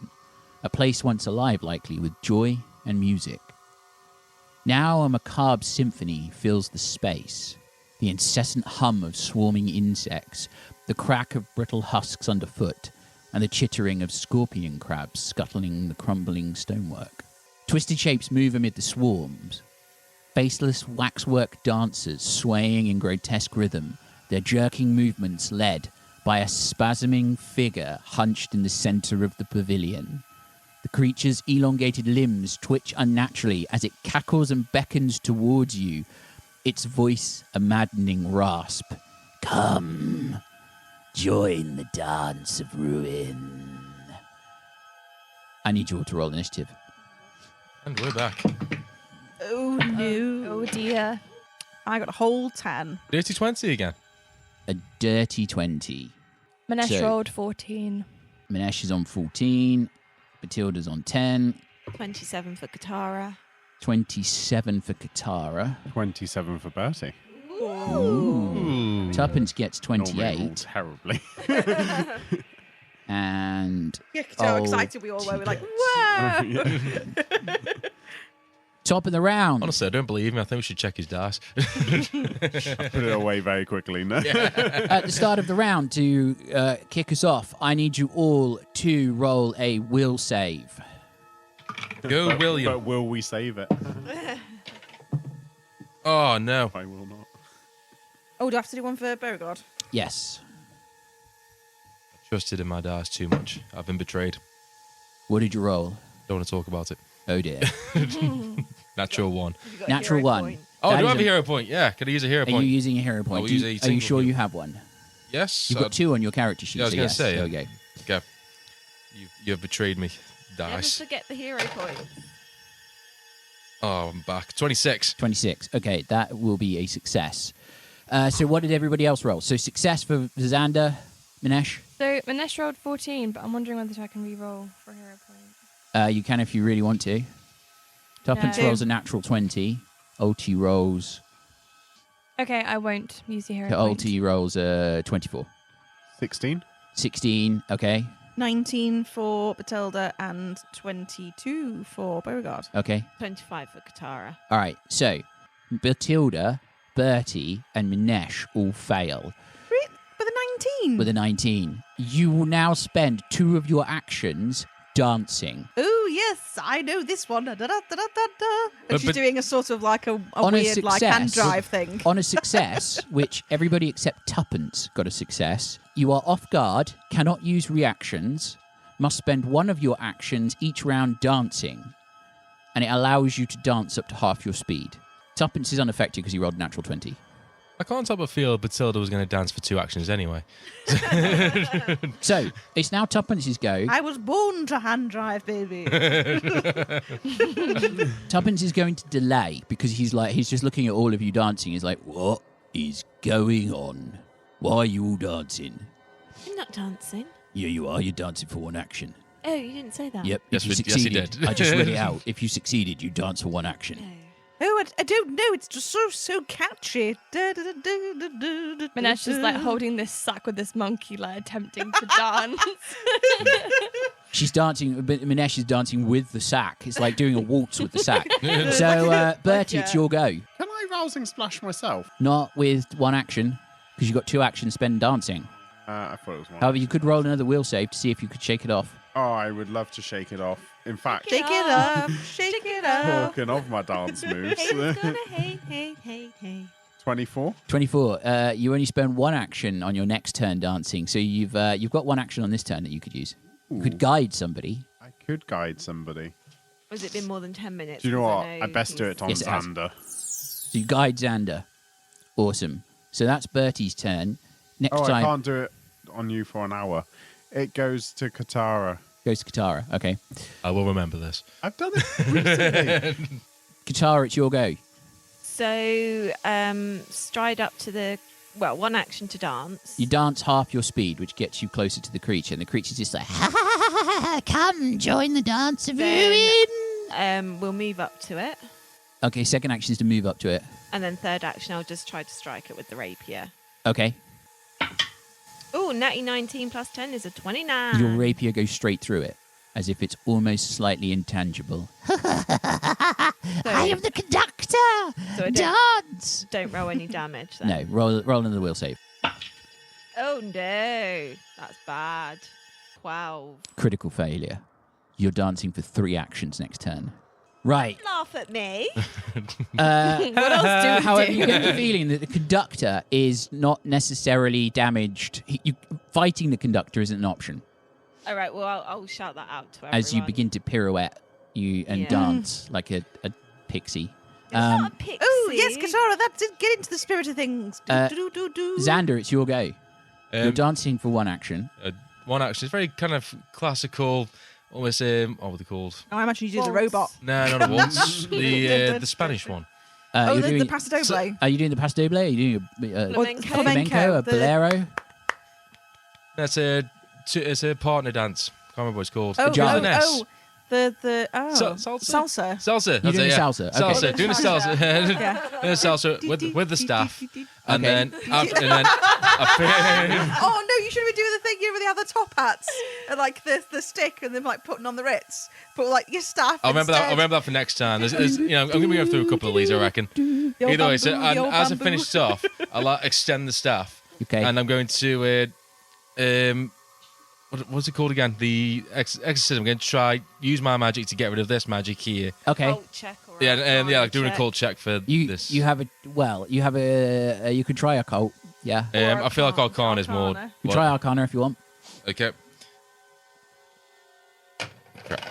a place once alive likely with joy and music. Now a macabre symphony fills the space, the incessant hum of swarming insects, the crack of brittle husks underfoot, and the chittering of scorpion crabs scuttling the crumbling stonework. Twisted shapes move amid the swarms, faceless waxwork dancers swaying in grotesque rhythm, their jerking movements led by a spasming figure hunched in the center of the pavilion. The creature's elongated limbs twitch unnaturally as it cackles and beckons towards you, its voice a maddening rasp. Come, join the dance of ruin. I need you all to roll initiative. And we're back. Oh no. Oh dear. I got a whole 10. Dirty 20 again. A dirty 20. Minesh So- rolled 14. Minesh is on 14. Bethilde's on 10. 27 for Katarra. 27 for Katarra. 27 for Bertie. Ooh. Tuppence gets Normally roll 28. terribly. And Yeah, how Oh, excited we all were. We're like, dear. whoa! top of the round. Honestly, I don't believe me. I think we should check his dice. Put it away very quickly. No? At the start of the round, to kick us off, I need you all to roll a will save. Go, William. But will we save it? Oh, no. I will not. Oh, do I have to do one for Beauregard? Yes. Trusted in my dice too much. I've been betrayed. What did you roll? Don't want to talk about it. Oh dear. Natural 1. Have you got a Natural hero 1. point? Oh, That do I is have a hero point? Yeah, could I use a hero Are you point? using a hero point? will Do use you- a are you single sure hero. you have one? Yes. You've got 2 on your character sheet. Yeah, I was so gonna yes. say, There yeah. we go. Okay. You have betrayed me. Never Dice. forget the hero point. Oh, I'm back. 26. 26. Okay, that will be a success. So what did everybody else roll? So success for Xander, Minesh. So Minesh rolled 14, but I'm wondering whether I can re-roll for a hero point. You can if you really want to. Tuppence No. rolls a natural 20. Ulti rolls. Okay, I won't use the hero point. Ulti rolls a 24. 16? 16. Okay. 19 for Bethilde and 22 for Beauregard. Okay. 25 for Katarra. All right. So Bethilde, Bertie, and Minesh all fail With a 19. with a 19. You will now spend 2 of your actions dancing. Oh, yes, I know this one. Da, da, da, da, da, da. And she's but- doing a sort of like a On a weird like hand success- drive thing. On a success, which everybody except Tuppence got a success, you are off guard, cannot use reactions, must spend 1 of your actions each round dancing, and it allows you to dance up to half your speed. Tuppence is unaffected because he rolled a natural 20. I can't help but feel Bethilde was going to dance for 2 actions anyway. So, it's now Tuppence's go. I was born to hand drive, baby. Tuppence is going to delay because he's just looking at all of you dancing. He's like, what is going on? Why are you all dancing? I'm not dancing. Yeah, you are. You're dancing for 1 action. Oh, you didn't say that. Yep. Yes, if you yes, he succeeded, did. I just read it out. If you succeeded, you dance for 1 action. No. Oh, I don't know. It's just so catchy. Da, da, da, da, da, da, da, Minesh is like da. holding this sack with this monkey, like attempting to dance. She's dancing, but Minesh is dancing with the sack. It's like doing a waltz with the sack. So, Bertie, it's your go. Can I rousing splash myself? Not with 1 action, because you've got 2 actions spent dancing. I thought it was one. However, you could roll another will save to see if you could shake it off. Oh, I would love to shake it off. In fact, Shake it up, shake it up. talking of my dance moves. Haters gonna hate, hate, hate, hate. 24? 24. You only spend 1 action on your next turn dancing, so you've got 1 action on this turn that you could use. You could guide somebody. I could guide somebody. Has it been more than 10 minutes? Do you know 'Cause what? I best do it on Yes, it has. Xander. So you guide Xander. Awesome. So that's Bertie's turn. Next Oh, I time can't do it on you for an hour. It goes to Katarra. goes to Katarra. Okay. I will remember this. I've done it recently. Katarra, it's your go. So, stride up to the... Well, 1 action to dance. You dance half your speed, which gets you closer to the creature, and the creature's just like, ha ha ha ha ha, come join the dance of ruin. Then we'll move up to it. Okay, second action is to move up to it. And then third action, I'll just try to strike it with the rapier. Okay. Oh, natty 19 plus 10 is a 29. Your rapier goes straight through it, as if it's almost slightly intangible. I am the conductor! So I Dance! don't roll any damage then. No, roll another will save. Oh no, that's bad. 12. Critical failure. You're dancing for 3 actions next turn. Right. Laugh at me. What else do we However, do? you get the feeling that the conductor is not necessarily damaged. Fighting the conductor isn't an option. All right, well, I'll shout that out to everyone. As you begin to pirouette and Yeah. dance like a pixie. It's not a pixie. Oh, yes, Katarra, that's it. Get into the spirit of things. Do. Xander, it's your go. You're dancing for 1 action. One action. It's very kind of classical, almost, what are they called? Oh, I imagine you do the Waltz. robot. No, not a waltz. the Spanish one. Oh, You're the Paso Doble. Are you doing the Paso Doble? Are you doing a Flamenco. a bolero? That's it's a partner dance. Can't remember what it's called. Oh, Begins Jazz. with an S. Salsa. Salsa. You're That's doing it, yeah. salsa. Okay. Salsa. Doing the salsa. Yeah. Doing the salsa with the staff. And Okay. then a Oh no, you should be doing the thing here where they have the top hats and like the stick and then like putting on the Ritz. But like your staff. I'll remember that. I'll instead. remember that for next time. There's, I'm going to go through a couple of these, I reckon. The old Either way, so bamboo, the old as I bamboo. finish this off, I'll extend the staff, Okay. and I'm going to what's it called again? The exorcism. I'm going to try use my magic to get rid of this magic here. Okay. Cult check or Yeah, like doing a check. cold check for You this. you have a you could try occult. Yeah. I feel like Arcana is more. Arcana. You try Arcana if you want. Okay. Crap.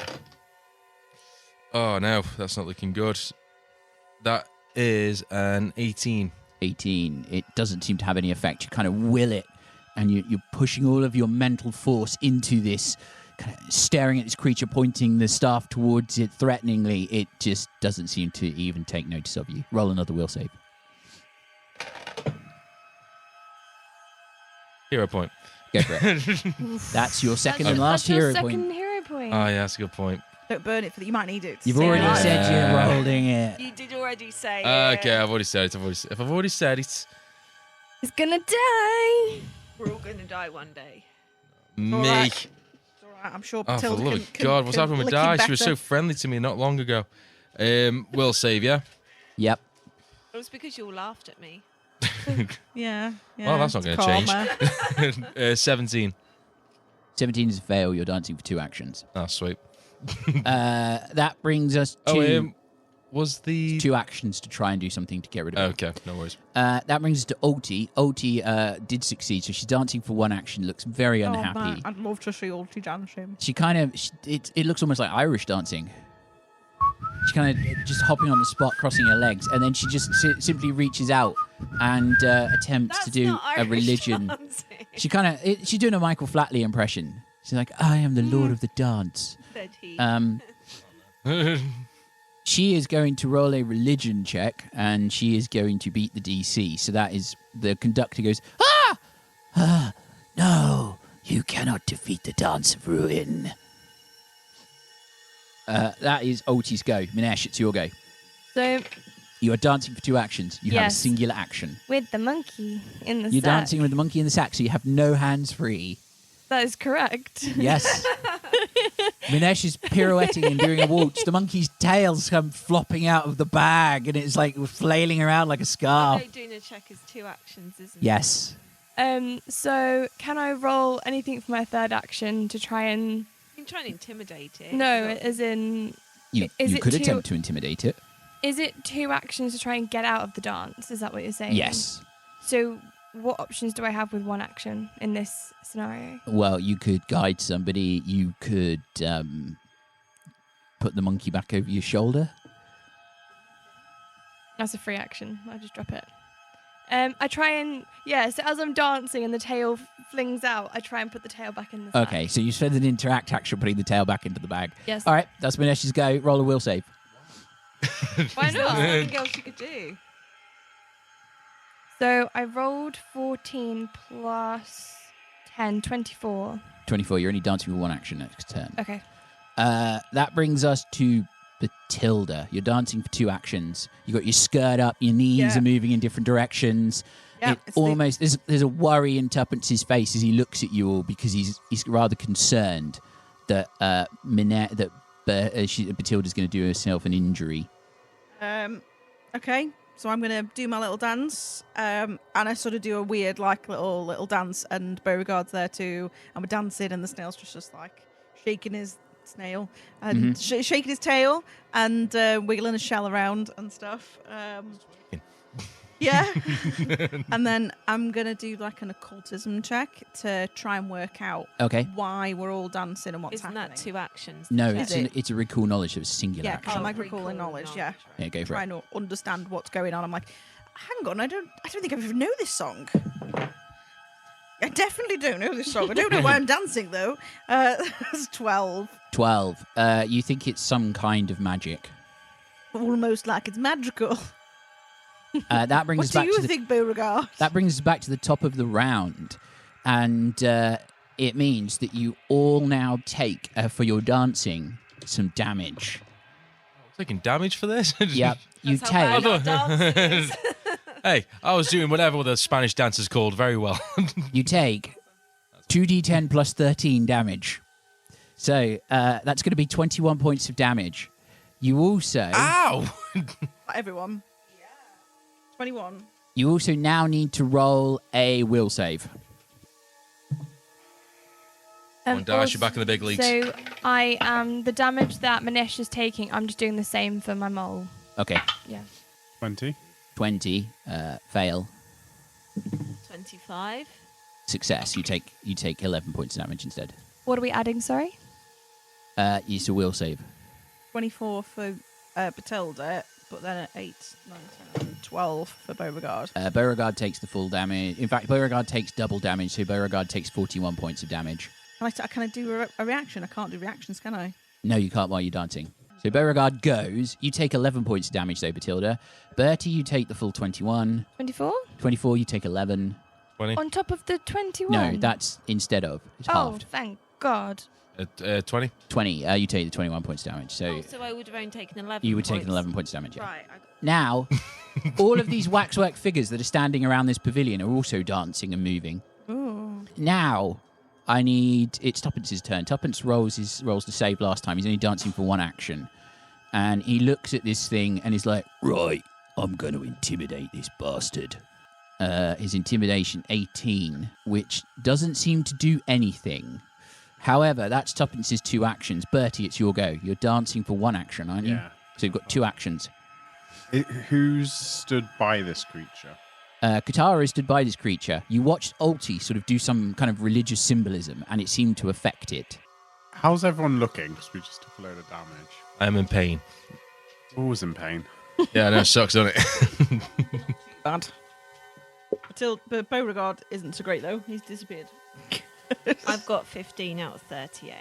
Oh no, that's not looking good. That is an 18. 18. It doesn't seem to have any effect. You kind of will it, and you're pushing all of your mental force into this, kind of staring at this creature, pointing the staff towards it threateningly. It just doesn't seem to even take notice of you. Roll another will save. Hero point. Go for it. That's your second and last That's your hero second point. hero point. Oh yeah, that's a good point. Don't burn it for that. You might need it. You've already Yeah. said you're rolling it. You did already say Okay, I've already said it. If I've already said it, It's gonna die. We're all going to die one day. me. all right. It's all right. I'm sure Oh, for the Bethilde love of God, what's happening with lick him Di? She was so better. friendly to me not long ago. Will save, yeah? Yep. It was because you all laughed at me. Yeah. Well, that's not it's going to change. 17. 17 is a fail. You're dancing for 2 actions. Oh, sweet. That brings us to Was the... 2 actions to try and do something to get rid of it. Okay, no worries. That brings us to Ulti. Ulti did succeed, so she's dancing for 1 action, looks very unhappy. Oh, man, I'd love to see Ulti dancing. She kind of, it looks almost like Irish dancing. She's kind of just hopping on the spot, crossing her legs, and then she just simply reaches out and attempts That's to do not a Irish religion. dancing. She kind of, she's doing a Michael Flatley impression. She's like, I am the Lord of the Dance. Betty. She is going to roll a religion check, and she is going to beat the DC. So that is, the conductor goes, no, you cannot defeat the Dance of Ruin. That is Ulti's go. Minesh, it's your go. So You are dancing for 2 actions. You have a Yes. singular action. with the monkey in the You're sack. dancing with the monkey in the sack, so you have no hands free. That is correct. Yes. Minesh is pirouetting and doing a waltz. The monkey's tails come flopping out of the bag, and it's like flailing around like a scarf. No, doing a check is 2 actions, isn't it? Yes. So can I roll anything for my third action to try and? You can try and intimidate it. No, Not- as in, You Is it could too- attempt to intimidate it. is it 2 actions to try and get out of the dance? Is that what you're saying? Yes. So what options do I have with 1 action in this scenario? Well, you could guide somebody. You could put the monkey back over your shoulder. That's a free action. I'll just drop it. I try and so as I'm dancing and the tail flings out, I try and put the tail back in the sack. Okay, so you spend an interact action putting the tail back into the bag. Yes. All right, that's Minesh's go. Roll a will save. Why There's not? nothing else you could do. So I rolled 14 plus 10, 24. 24. You're only dancing with 1 action next turn. Okay. That brings us to Bethilde. You're dancing for 2 actions. You got your skirt up, your knees Yeah. are moving in different directions. Yeah, there's a worry in Tuppence's face as he looks at you all because he's rather concerned that Bethilde's going to do herself an injury. Okay, so I'm going to do my little dance, and I sort of do a weird, like, little dance, and Beauregard's there too, and we're dancing, and the snail's just like, shaking his snail, and shaking his tail, and wiggling his shell around and stuff. Yeah. And then I'm going to do, like, an occultism check to try and work out why we're all dancing and what's Isn't happening. that 2 actions? No, it's a recall knowledge, so it's singular Yeah, action. I'm like recalling knowledge, yeah. Yeah, go for Trying to understand what's going on. I'm like, hang on, I don't think I even know this song. I definitely don't know this song. I don't know why I'm dancing though. That's 12. 12. You think it's some kind of magic. Almost like it's magical. That brings What us do back you to think, Beauregard? that brings us back to the top of the round, and it means that you all now take for your dancing some damage. Taking damage for this? Yep, you That's how take. bad our dancing is. Hey, I was doing whatever the Spanish dance is called very well. You take 2d10 plus 13 damage. So that's going to be 21 points of damage. You also Ow! Everyone. 21. you also now need to roll a will save. One dash, you're back in the big leagues. So I am the damage that Minesh is taking. I'm just doing the same for my mole. Okay, Yeah. 20. 20 fail. 25. Success. You take 11 points of damage instead. What are we adding? Sorry. It's a will save. 24 for Bethilde, but then at 8, 9, 10, 11, 12 for Beauregard. Beauregard takes the full damage. In fact, Beauregard takes double damage, so Beauregard takes 41 points of damage. Can I do a reaction? I can't do reactions, can I? No, you can't while you're dancing. So Beauregard goes. You take 11 points of damage, though, Bethilde. Bertie, you take the full 21. 24 24, you take 11. 20? on top of the 21. No, that's instead of. It's Oh, halved. thank God. 20? 20, you take the 21 points of damage. So So I would have only taken 11. you would take points. 11 points of damage, yeah. Right. Now, all of these waxwork figures that are standing around this pavilion are also dancing and moving. Ooh. Now, it's Tuppence's turn. Tuppence rolls the save last time. He's only dancing for one action. And he looks at this thing and he's like, right, I'm going to intimidate this bastard. His intimidation 18, which doesn't seem to do anything. However, that's Tuppence's 2 actions. Bertie, it's your go. You're dancing for one action, aren't you? Yeah. So you've got 2 actions. Who's stood by this creature? Katarra stood by this creature. You watched Ulti sort of do some kind of religious symbolism, and it seemed to affect it. How's everyone looking? Because we just took a load of damage. I'm in pain. Always in pain. Yeah, I know, it sucks, doesn't it? Bad. But Beauregard isn't so great, though. He's disappeared. I've got 15 out of 38.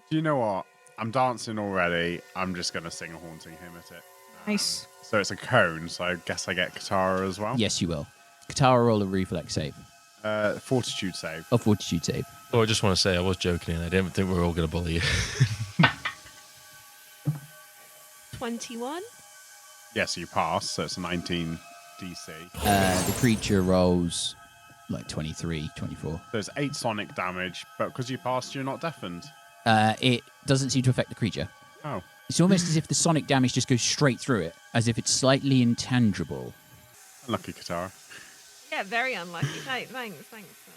Do you know what? I'm dancing already. I'm just going to sing a haunting hymn at it. Nice. So it's a cone, so I guess I get Katarra as well. Yes, you will. Katarra, roll a reflex save. Fortitude save. Or fortitude save. Oh, I just want to say, I was joking, and I didn't think we were all going to bully you. 21. Yeah, so you pass, so it's a 19 DC. The creature rolls like 23, 24. There's 8 sonic damage, but because you passed, you're not deafened. It doesn't seem to affect the creature. Oh. It's almost as if the sonic damage just goes straight through it, as if it's slightly intangible. Unlucky, Katarra. Yeah, very unlucky. Thanks.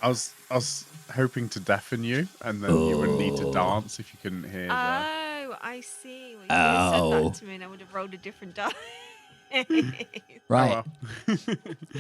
I was hoping to deafen you, and then you wouldn't need to dance if you couldn't hear the... Oh, I see. Well, you could have said Oh. that to me and I would have rolled a different die. Right.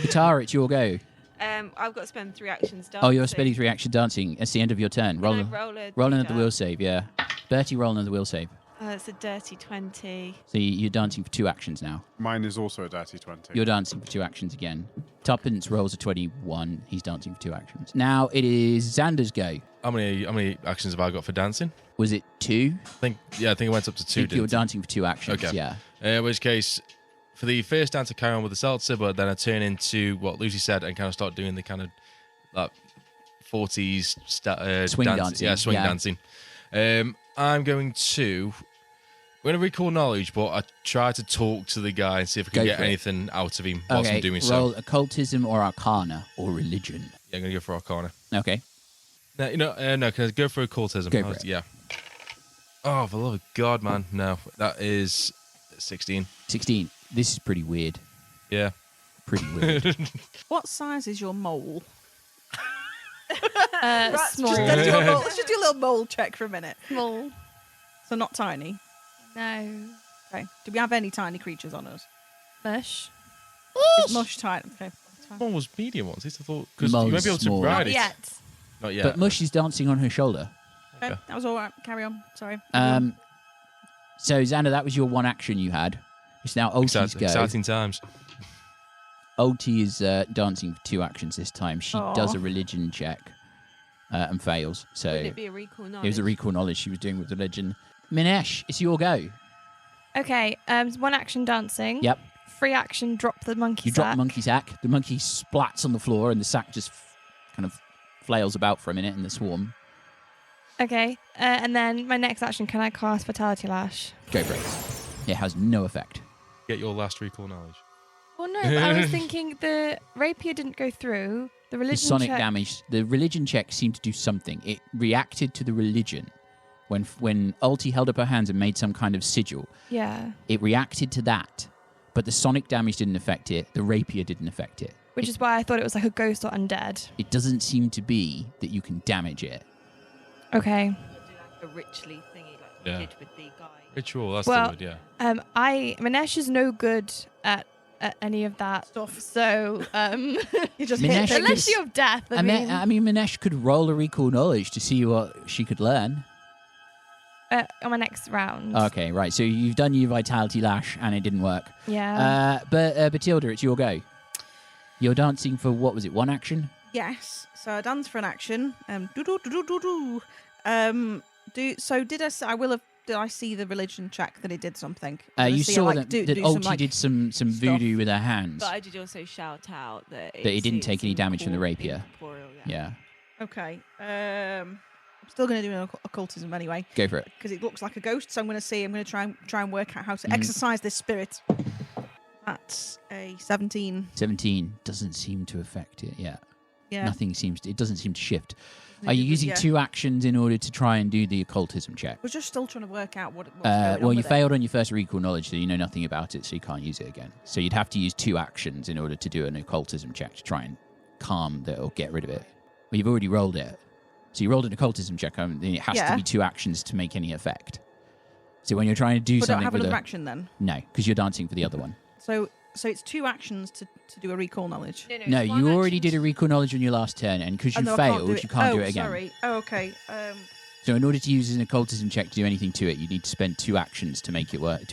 Katarra, it's your go. I've got to spend 3 actions dancing. Oh, you're spending 3 action dancing. It's the end of your turn. Can I Roll roll another d8? will save, yeah. Bertie, roll another will save. It's a dirty 20. So you're dancing for 2 actions now. Mine is also a dirty 20. You're dancing for 2 actions again. Tuppence rolls a 21. He's dancing for 2 actions. Now it is Xander's go. How many actions have I got for dancing? Was it 2? I think it went up to 2, You're didn't it? dancing for 2 actions, Okay. yeah. In which case, for the first dance, I carry on with the seltzer, but then I turn into what Lucy said and kind of start doing the kind of like 40s Swing dancing, Yeah, swing yeah. dancing. I'm going to We're going to recall knowledge, but I try to talk to the guy and see if I can Go get for it. anything out of him whilst Okay, I'm doing roll so. occultism or arcana or religion. Yeah, I'm going to go for Arcana. Okay. No, no, can I go for occultism? Go for it. Yeah. Oh, for the love of God, man. No, that is 16. 16. This is pretty weird. Yeah. Pretty weird. What size is your mole? Small. Let's just do a little mole check for a minute. Small. So not tiny. No. Okay. Do we have any tiny creatures on us? Mush. Is Mush tiny? Okay. that's fine. One was medium once. I thought because Mull's you might be able to small. ride Not it. yet. Not yet. But Mush is dancing on her shoulder. Okay. That was all right. Carry on. Sorry. So, Xander, that was your one action you had. It's now Ulti's go. Exciting times. Ulti is dancing for 2 actions this time. She does a religion check and fails. So Would it be a recall knowledge? it was a recall knowledge she was doing with religion. Minesh, it's your go. Okay. 1 action dancing. Yep. 3 action drop the monkey You sack. drop the monkey sack. The monkey splats on the floor, and the sack just kind of flails about for a minute in the swarm. Okay. And then my next action, can I cast Fatality Lash? Go for it. It has no effect. Get your last recall knowledge. Well, no, but I was thinking the rapier didn't go through. The The religion sonic check. damage. The religion check seemed to do something. It reacted to the religion. When Ulti held up her hands and made some kind of sigil, Yeah. it reacted to that. But the sonic damage didn't affect it. The rapier didn't affect it. Which is why I thought it was like a ghost or undead. It doesn't seem to be that you can damage it. Okay. A ritually thingy like Yeah. we did with the guy. Ritual, that's Well- the word, yeah. Minesh is no good at any of that Stuff. So, You just Minesh hit things. unless you're death, I mean, Minesh could roll a recall knowledge to see what she could learn. on my next round. Okay, right. So you've done your Vitality Lash and it didn't work. Yeah. But Bethilde, it's your go. You're dancing for, what was it, 1 action? Yes. So I dance for an action. Did I see the religion check that it did something? Did I You see it, saw like, that, do that some, Ulti like, did some voodoo with her hands. But I did also shout out that it didn't take any damage from the rapier. Incorporeal, Yeah, Okay. I'm still going to do an occultism anyway go for it. because it looks like a ghost. So I'm going to see. I'm going to try and work out how Mm-hmm. to exercise this spirit. That's a 17. 17 doesn't seem to affect it yet. Yeah. Nothing seems to, it doesn't seem to shift. Doesn't Are you it? using Yeah. 2 actions in order to try and do the occultism check? We're just still trying to work out what's going on Well, you with it. failed on your first recall knowledge, so you know nothing about it, so you can't use it again. So you'd have to use 2 actions in order to do an occultism check to try and calm that or get rid of it. Well, you've already rolled it. So you rolled an occultism check, and it has to Yeah. be 2 actions to make any effect. So when you're trying to do But I don't something have with another a... action then. No, because you're dancing for the other one. So it's 2 actions to do a recall knowledge. No, you already did a recall knowledge on your last turn, and because you no, I can't do failed, it. you can't do it again. Sorry. Oh, okay. So in order to use an occultism check to do anything to it, you need to spend 2 actions to make it work.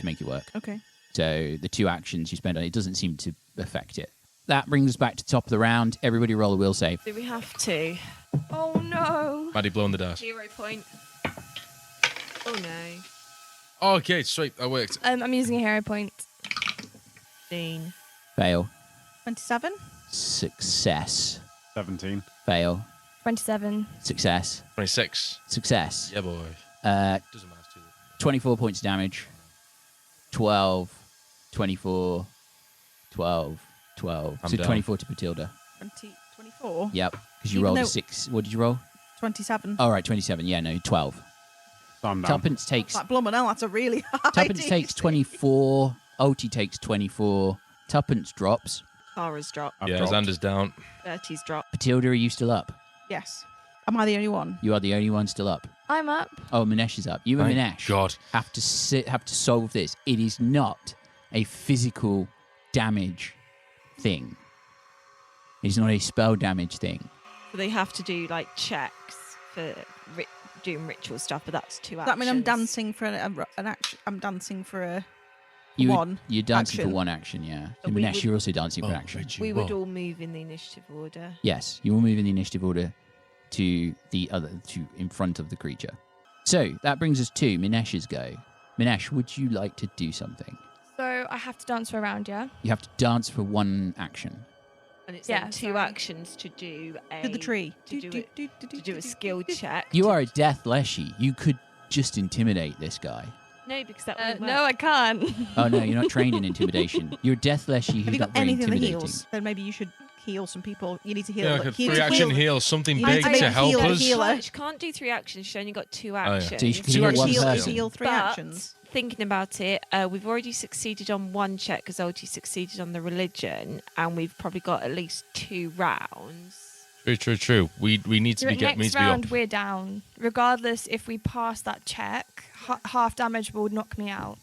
Okay. So the 2 actions you spend on it doesn't seem to affect it. That brings us back to top of the round. Everybody roll a will save. Do we have to? Oh no. Maddy blowing the dice. 0 point. Oh no. Oh, okay, sweet. That worked. I'm using a hero point. 15. Fail. 27. Success. 17. Fail. 27. Success. 26. Success. Yeah, boy. Doesn't matter too. 24 points of damage. 12. 24. 12. 12. I'm so down. 24 to Bethilde. 24. Yep. Because you Even rolled a though- 6. What did you roll? 27. Oh, right. 27. Yeah, no. 12. So I'm down. Tuppence takes... Like Blum and L, that's a really high Tuppence takes DC. 24. Ulti takes 24. Tuppence drops. Tara's drop. I've Yeah, dropped. Xander's down. Bertie's drop. Bethilde, are you still up? Yes. Am I the only one? You are the only one still up. I'm up. Oh, Minesh is up. You and Thank Minesh God. have to solve this. It is not a physical damage thing. It's not a spell damage thing. So they have to do like checks for doing ritual stuff, but that's 2 Does actions. that mean I'm dancing for an action? I'm dancing for a You're dancing action. for 1 action, yeah. But And we Minesh, would- you're also dancing for an action. We would all move in the initiative order. Yes, you will move in the initiative order to in front of the creature. So that brings us to Minesh's go. Minesh, would you like to do something? So I have to dance for a round, yeah? You have to dance for 1 action. And it's Yeah, then 2 sorry. actions to do a to the tree. to do a skill check. You are a death leshy. You could just intimidate this guy. No, because that wouldn't work. No, I can't. Oh no, you're not trained in intimidation. You're Death Leshy Have who's you not got very anything that intimidating. heals? Then maybe you should heal some people. You need to heal. Yeah, like, like a you need 3 to action heal, something You need big to make to a help heal- us. healer. She can't do 3 actions. She's only got 2 yeah. actions. So you can So you heal actually one heal, person. heal 3 But actions. thinking about it, we've already succeeded on 1 check because Ulti succeeded on the religion, and we've probably got at least 2 rounds. True. We need to be Next needs to round, be up. we're down. Regardless, if we pass that check, half damage will knock me out.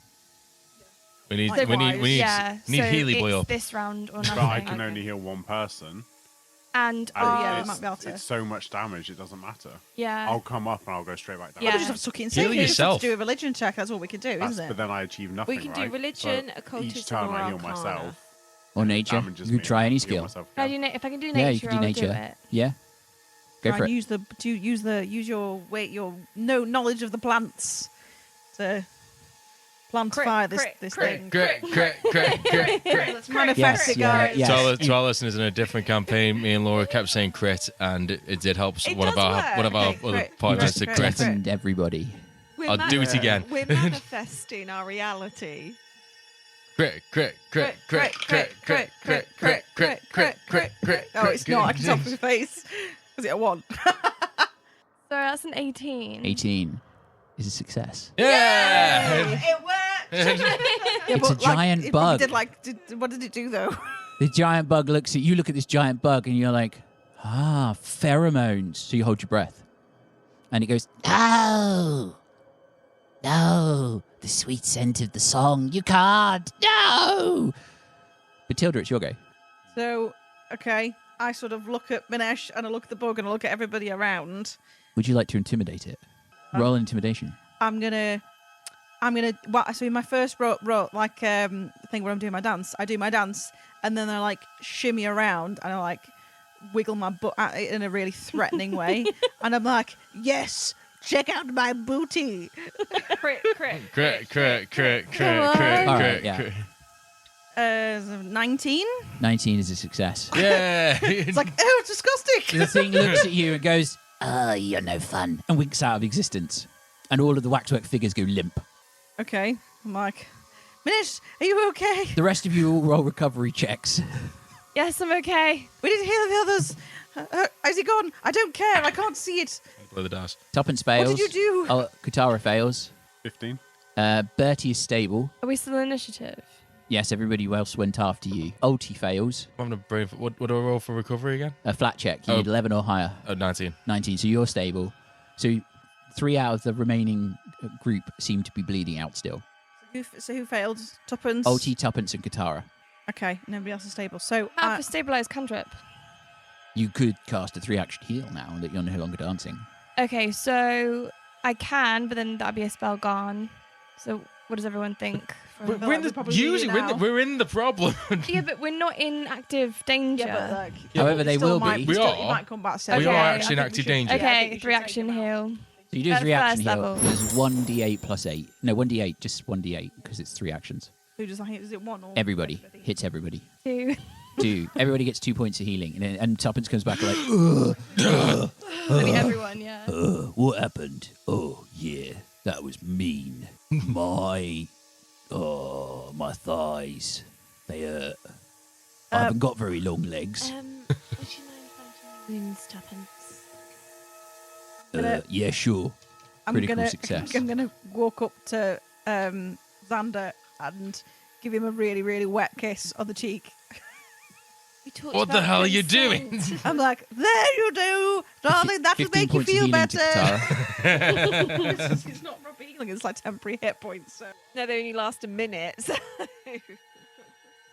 We need Yeah, need so Healy boy it's up. this round or But I nothing. can only heal one person. And And yeah, we it's, might be able to. it's so much damage, it doesn't matter. yeah. I'll come up and I'll go straight back down. Yeah. We just have to suck it and Heal save it. We just have yourself. to do a religion check. That's all we can do, That's- isn't but it? then I achieve nothing, We can do right? religion, So occultism, each turn or I heal arcana. myself. Or nature. Damages You me could try any and heal skill. myself If I again. do if I can do Yeah, nature, you could do I'll nature. do it. Yeah. Go Try for and it. use your knowledge of the plants to plantify this thing. Great. Let's manifest Yes, it, yeah, guys. yeah. To our listeners, in a different campaign, me and Laura kept saying crit, and it did help It one of does our work. other Okay, partners crit. to Crit. crit. Deafened everybody. We're I'll do it again. We're manifesting our reality. Crit. Oh, it's not. I can tell from your face. Was it a 1? So that's an 18. 18 is a success. Yeah. It worked. It's a giant bug. What did it do though? The giant bug looks at you. Look at this giant bug, and you're like, pheromones. So you hold your breath, and it goes, no, the sweet scent of the song. You can't, no. Bethilde, it's your go. So, okay, I sort of look at Minesh and I look at the bug and I look at everybody around. Would you like to intimidate it? Roll intimidation. I'm gonna. So in my first thing where I'm doing my dance, I do my dance and then I like shimmy around and I like wiggle my butt at it in a really threatening way, and I'm like, yes, check out my booty. Crit. All right, yeah. 19. 19 is a success. Yeah. It's like, oh, it's disgusting. The thing looks at you and goes, you're no fun, and winks out of existence. And all of the waxwork figures go limp. Okay, I'm like, Minesh, are you okay? The rest of you all roll recovery checks. Yes, I'm okay. We didn't hear the others. Has he gone? I don't care. I can't see it. Blow the dice. Tuppence fails. What did you do? Katarra fails. 15. Bertie is stable. Are we still initiative? Yes, everybody else went after you. Ulti fails. I'm having a brain. What do I roll for recovery again? A flat check. You Oh. need 11 or higher. 19. 19, so you're stable. So 3 out of the remaining group seem to be bleeding out still. So who failed? Tuppence. Ulti, Tuppence, and Katarra. Okay, nobody else is stable. So How for stabilized cantrip? You could cast a 3-action heal now that you're no longer dancing. Okay, so I can, but then that'd be a spell gone. So what does everyone think? We're like in we the probably need it now. we're in the problem. Yeah, but we're not in active danger. yeah, but like, However, they will might, be. We still, are. It might come back. We Okay, are I actually in active danger. Okay, 3-action heal. So you do a At 3-action first heal. level. There's 1d8 plus 8. No, 1d8, just 1d8, because it's 3 actions. Who does that hit? Is it 1 or Everybody. Hits everybody. 2. 2. Everybody gets 2 points of healing. And Tuppence comes back like, Maybe everyone, yeah. what happened? Oh, yeah, that was mean. My thighs, they hurt. I haven't got very long legs. Would you mind finding wounds, Tuppence? Yeah, sure. Critical success. I'm gonna walk up to Xander and give him a really, really wet kiss on the cheek. We talked What the about hell are you consent. doing? I'm like, there you do, darling. That will 15 make you points of feel healing to better. Katarra. It's not proper healing. It's like temporary hit points. So No, they only last a minute. So.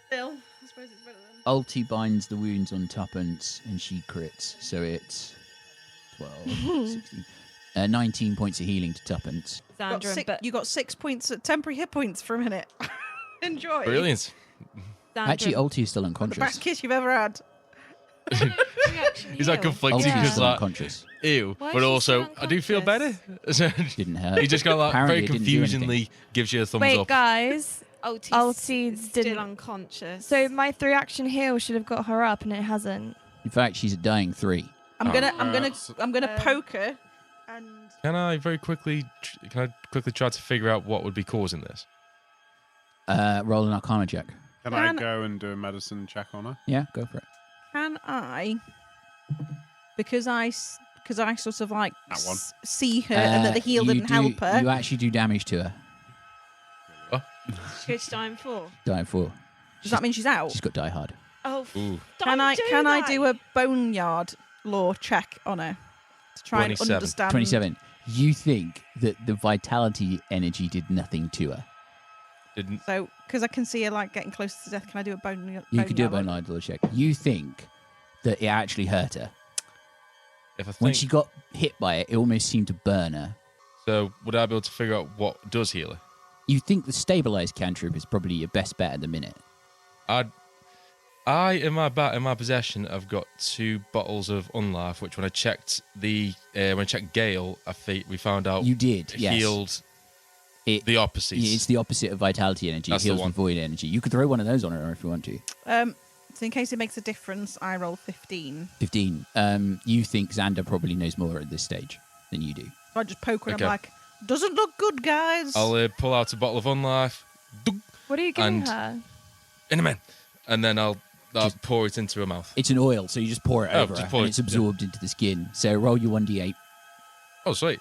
still, I suppose it's better than. Ulti binds the wounds on Tuppence and she crits. So it's 12, 16. 19 points of healing to Tuppence. Xander and You got 6 points, temporary hit points for a minute. Enjoy. Brilliant. Xander Actually, and Ulti is still The unconscious. best kiss you've ever had. three-action He's like heal. conflicted Ulti because is still like, unconscious. ew. Why But is she also, still I do feel better. unconscious? Didn't hurt. He just got like Apparently very it didn't do anything. confusingly gives you a thumbs Wait, up. guys. Ulti's still still unconscious. So my 3-action heal should have got her up, and it hasn't. In fact, she's a dying 3. I'm Oh, gonna right. poke her and Can I quickly try to figure out what would be causing this? Roll an Arcana check. Can I go and do a medicine check on her? Yeah, go for it. Can I? Because I sort of like That one. see her and that the heal didn't help her. You actually do damage to her. Good time 4. Die 4. Does that mean she's out? She's got die hard. Oh, Ooh. Can I do a boneyard law check on her to try 27. and understand? 27. You think that the vitality energy did nothing to her. Didn't. So, because I can see her like getting close to death, can I do a boneyard? You could do a boneyard law check. You think that it actually hurt her. If I think, When she got hit by it, it almost seemed to burn her. so would I be able to figure out what does heal her? You think the stabilized cantrip is probably your best bet at the minute. In my possession, I've got 2 bottles of Unlife, which when I checked Gale, we found out You did, yes. healed the opposite. Yeah, it's the opposite of vitality energy. That's It the heals one. with void energy. You could throw one of those on her if you want to. So in case it makes a difference, I roll 15. 15. You think Xander probably knows more at this stage than you do. So I just poke her and Okay. I'm like, doesn't look good, guys. I'll pull out a bottle of Unlife, What are you giving And- her? in a minute, and then I'll pour it into her mouth. It's an oil, so you just pour it Oh, over just her, pour and it, it's absorbed into the skin. So roll your 1d8. Oh, sweet.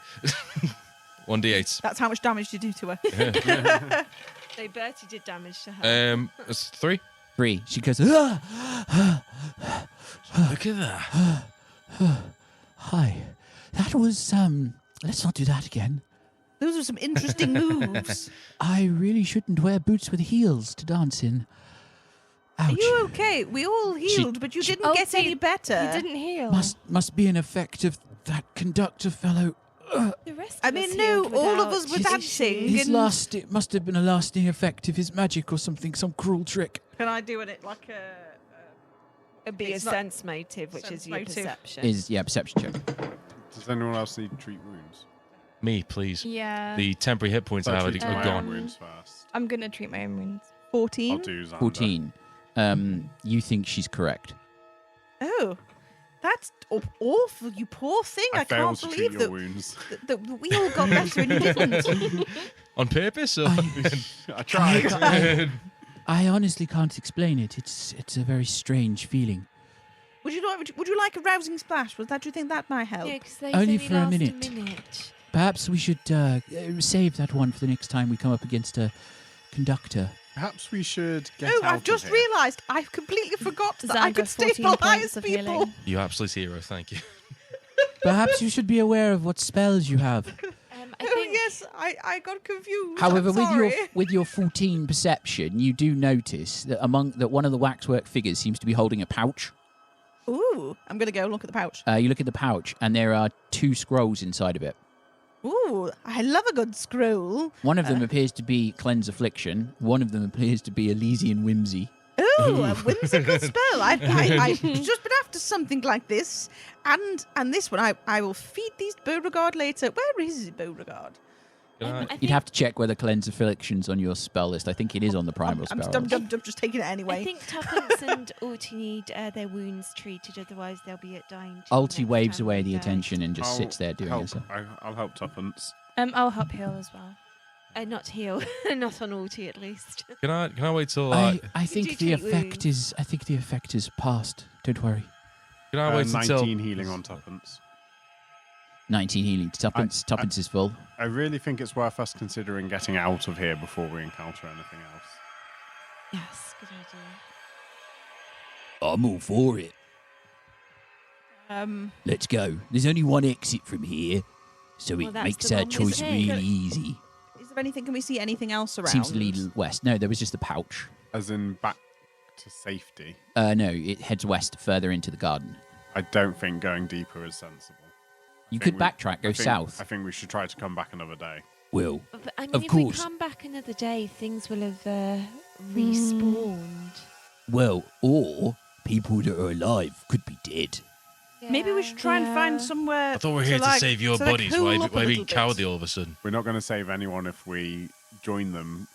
1d8. That's how much damage you do to her. So Bertie did damage to her. It's 3. 3. She goes, Look at that. hi. That was, let's not do that again. Those are some interesting moves. I really shouldn't wear boots with heels to dance in. Ouch. Are you okay? We all healed, but you didn't get any better. You didn't heal. Must be an effect of that conductor fellow. The rest I of mean, us no, healed all of without us were issues. dancing. It must have been a lasting effect of his magic or something, some cruel trick. Can I do it like a... It'd be a it's not- sense motive, which is your sense motive. perception. Perception check. Does anyone else need treat wounds? Me, please. Yeah. The temporary hit points I have treat are my own gone. wounds first. I'm going to treat my own wounds. 14? I'll do Xander. 14. You think she's correct. Oh, that's awful, you poor thing. I failed can't to treat believe your that, wounds. that we all got better and you didn't. On purpose? Or? I tried. I honestly can't explain it. It's a very strange feeling. Would you like a rousing splash? Do you think that might help? Yeah, 'cause they Only only for a last minute. Perhaps we should save that one for the next time we come up against a conductor. Perhaps we should get Oh, out I've just of here. realised I've completely forgot that I Xander, could 14 stabilise points of people. healing. You absolute hero, thank you. Perhaps you should be aware of what spells you have. I Oh think yes, I got confused. However, I'm with sorry. your 14 perception, you do notice that one of the waxwork figures seems to be holding a pouch. Ooh, I'm gonna go look at the pouch. You look at the pouch, and there are 2 scrolls inside of it. Ooh, I love a good scroll. One of them appears to be Cleanse Affliction. One of them appears to be Elysian Whimsy. Ooh, a whimsical spell. I've just been after something like this, and this one I will feed these Beauregard later. Where is Beauregard? You'd have to check whether Cleanse Affliction's on your spell list. I think it is on the primal I'm spell list. just taking it anyway. I think Tuppence and Alti need their wounds treated, otherwise they'll be at dying. Alti next waves time away we the go. attention and just I'll sits there doing help. it. I'll help Tuppence. I'll help heal as well. Not heal, not on Alti at least. Can I wait till I You think do the treat effect is past. Don't worry. can I wait 19 until healing on Tuppence. 19 healing. Tuppence is full. I really think it's worth us considering getting out of here before we encounter anything else. Yes, good idea. I'm all for it. Let's go. There's only one exit from here, so Well, it that's makes the our one we choice take. really easy. Is there anything? Can we see anything else around? Seems to lead west. No, there was just the pouch. As in back to safety. No, it heads west, further into the garden. I don't think going deeper is sensible. You I could think we- backtrack, go I think- south. I think we should try to come back another day. Will. But I mean, Of if course. we come back another day, things will have respawned. Well, or people that are alive could be dead. Maybe we should try and find somewhere. I thought we were here to like- save your to, like, buddies. cool Why up a being little bit. cowardly all of a sudden? We're not going to save anyone if we join them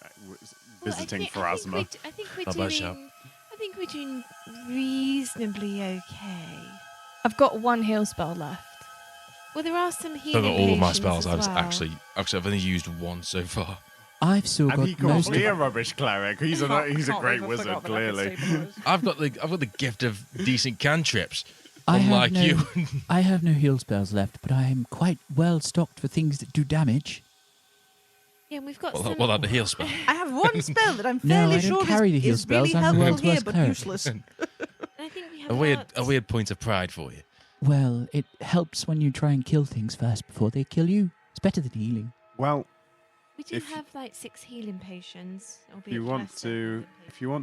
visiting Pharasma. I think we're How about shout? doing. I think we're doing reasonably okay. I've got 1 heal spell left. Well, there are some So healing I've got all of my potions spells. as well. Actually, I've only used one so far. I've still And he got calls most me of a rubbish cleric. He's a great wizard, clearly. I've got the gift of decent cantrips, I have unlike no- you. I have no heal spells left, but I am quite well stocked for things that do damage. Yeah, and we've got well, some. well, the heal spell. I have one spell that I'm No, fairly I don't sure carry the heal is really spells. I'm the helpful world's here, worst but cleric. useless. I think we have A weird point of pride for you. Well, it helps when you try and kill things first before they kill you. It's better than healing. Well, We do if- have like 6 healing potions. if you want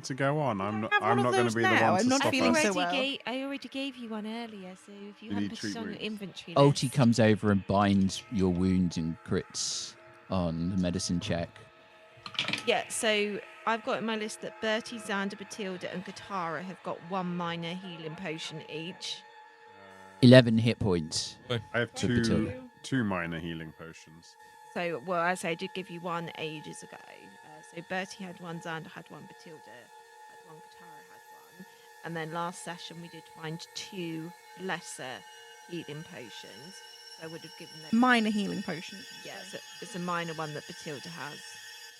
to go on, I'm have one of not going to those be the now. one I'm to not stop feeling us. so well. I already gave you one earlier, so if you You hadn't need put it treat on your wounds. inventory Ulti list. comes over and binds your wounds and crits on the medicine check. Yeah, so I've got in my list that Bertie, Xander, Bethilde, and Katarra have got 1 minor healing potion each. 11 hit points. I have For Bethilde. two minor healing potions. So, well, as I did give you one ages ago. So Bertie had one, Xander had one, Bethilde had one, Katarra had one. And then last session we did find 2 lesser healing potions. So I would have given them... Minor healing potion. Yeah, so it's a minor one that Bethilde has.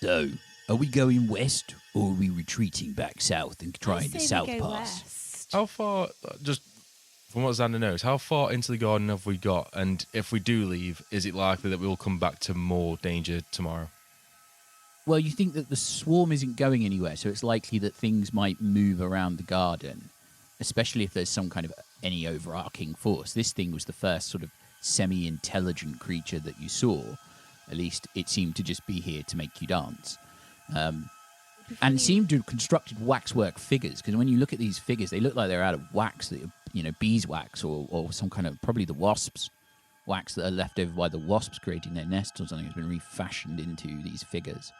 So, are we going west or are we retreating back south and trying the south pass? West. How far? Just from what Xander knows, how far into the garden have we got? And if we do leave, is it likely that we will come back to more danger tomorrow? Well, you think that the swarm isn't going anywhere, so it's likely that things might move around the garden, especially if there's some kind of any overarching force. This thing was the first sort of semi-intelligent creature that you saw. At least it seemed to just be here to make you dance. And seemed to have constructed waxwork figures, because when you look at these figures, they look like they're out of wax, beeswax or some kind of, probably the wasps' wax that are left over by the wasps creating their nests or something has been refashioned into these figures.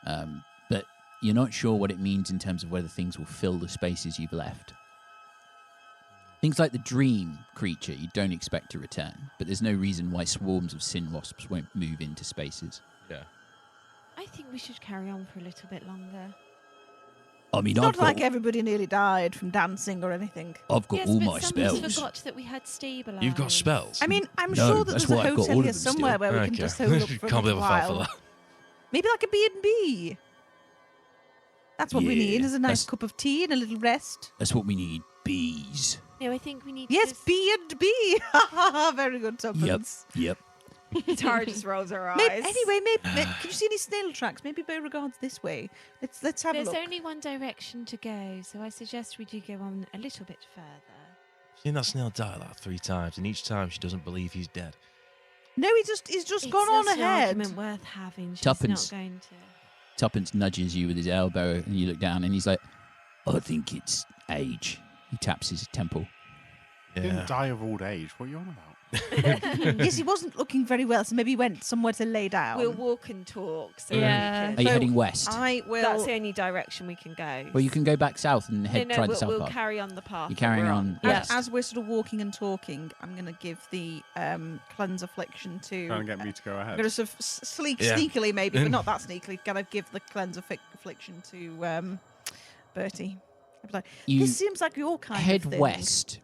But you're not sure what it means in terms of whether things will fill the spaces you've left. Things like the dream creature you don't expect to return, but there's no reason why swarms of sin wasps won't move into spaces. Yeah. I think we should carry on for a little bit longer. I mean, It's not like everybody nearly died from dancing or anything. I've got Yes, all but my someone spells. forgot that we had stabilised. You've got spells. I mean, I'm No, sure that that's there's why a I've got hotel all of here them still. somewhere where we can just hold up for a Can't believe little I fell for while. that. Maybe like a B&B. That's what we Yeah, need, is a nice that's- cup of tea and a little rest. That's what we need. Bees. No, I think we need. Yes, to just- B&B. Very good, Tuppence. Yep. Tara just rolls her eyes. Anyway, can you see any snail tracks? Maybe Beauregard's this way. Let's have There's a look. only one direction to go, so I suggest we do go on a little bit further. I've seen that snail die like 3 times, and each time she doesn't believe he's dead. No, he's just gone It's on an ahead. argument worth having. She's Tuppence. not going to. Tuppence nudges you with his elbow, and you look down, and he's like, I think it's age. He taps his temple. He Yeah. didn't die of old age. What are you on about? Yes, he wasn't looking very well, so maybe he went somewhere to lay down. We'll walk and talk. So Yeah. Are you So heading west? I will. That's the only direction we can go. Well, you can go back south and head try the south we'll path. carry on the path. You're that carrying we're on Yeah. west. As we're sort of walking and talking, I'm going to give the cleanse affliction to. Trying to get me to go I'm ahead. going to sort of Yeah. sneakily, maybe, but not that sneakily. Going to give the cleanse affliction to Bertie. I'd be like, You this seems like your kind head of thing. west,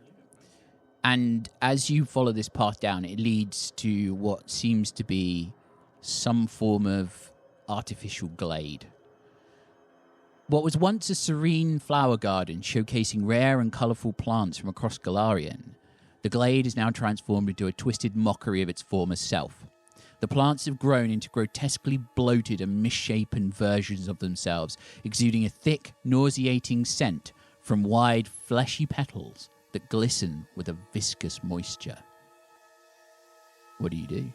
and as you follow this path down, it leads to what seems to be some form of artificial glade. What was once a serene flower garden showcasing rare and colourful plants from across Golarion, the glade is now transformed into a twisted mockery of its former self. The plants have grown into grotesquely bloated and misshapen versions of themselves, exuding a thick, nauseating scent from wide, fleshy petals that glisten with a viscous moisture. What do you do?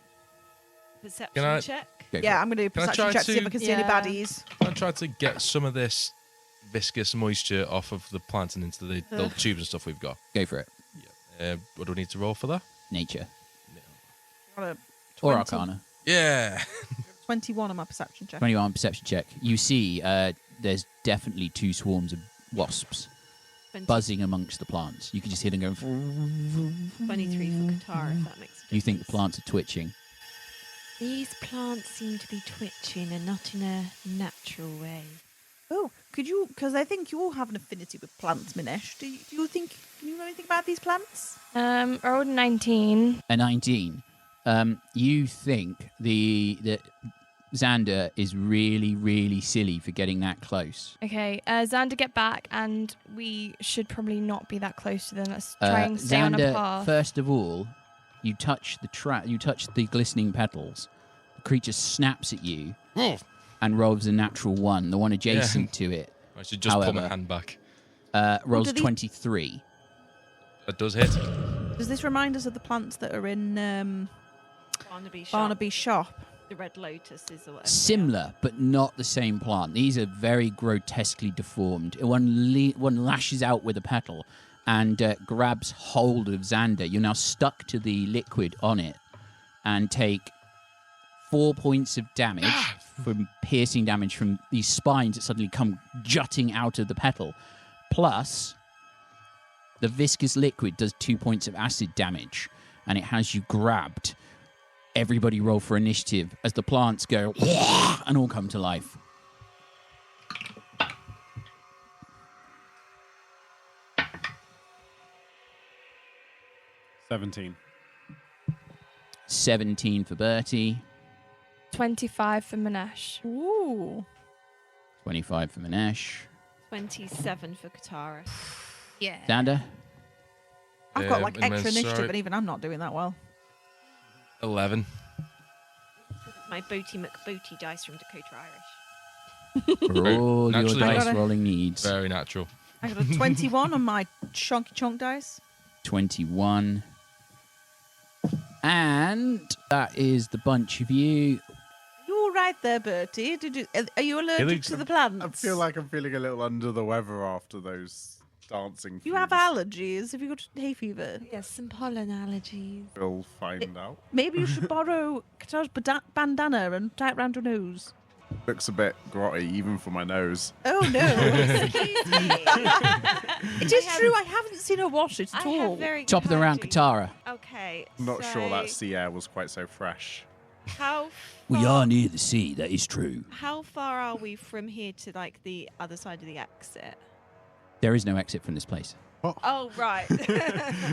Perception Can I- check. Go for Yeah, it. I'm going to do a Can I perception try check to see if to- I can see any Yeah. baddies. I tried to get some of this viscous moisture off of the plant and into the little tubes and stuff we've got. Go for it. What do we need to roll for that? Nature. Got a Or 20 Arcana. Yeah. 21 on my perception check. 21 perception check. You see there's definitely 2 swarms of wasps 20 buzzing amongst the plants. You can just hear them going. 23 for Katarra, if that makes a difference. You think the plants are twitching. These plants seem to be twitching and not in a natural way. Oh, could you? Because I think you all have an affinity with plants, Minesh. Do you think? Can you know anything about these plants? I rolled a 19. A 19. You think that Xander is really, really silly for getting that close. Okay, Xander, get back, and we should probably not be that close to them. Let's try and stay on a Xander, path. first of all, you touch the glistening petals. The creature snaps at you and rolls a natural 1, the one adjacent to it. I should just put my hand back. Rolls 23. That does hit. Does this remind us of the plants that are in Barnaby's shop? The red lotuses or whatever. Similar, but not the same plant. These are very grotesquely deformed. One lashes out with a petal and grabs hold of Xander. You're now stuck to the liquid on it and take 4 points of damage from piercing damage from these spines that suddenly come jutting out of the petal. Plus, the viscous liquid does 2 points of acid damage, and it has you grabbed. Everybody roll for initiative as the plants go and all come to life. $17. 17 for Bertie. 25 for Minesh. Ooh. 25 for Minesh. 27 for Katarra. Yeah. Xander. I've got like and then extra initiative, sorry. and even I'm not doing that well. 11. My Booty McBooty dice from Dakota Irish. For all your naturally dice nice. rolling needs. Very natural. I got a 21 on my chonky chonk dice. 21. And that is the bunch of you. You all right there, Bertie? Are you allergic to the plants? I feel like I'm feeling a little under the weather after those dancing. You have fumes. allergies. Have you got hay fever? Yes, some pollen allergies. We'll find out. Maybe you should borrow Katarra's bandana and tie it round your nose. Looks a bit grotty, even for my nose. Oh no! Excuse me. It is true. I haven't seen her wash it at I all. have very Top of the good round, hygiene. Katara. Okay. I'm not sure that so sea air was quite so fresh. How We far- are near the sea, that is true. How far are we from here to like the other side of the exit? There is no exit from this place. Oh right.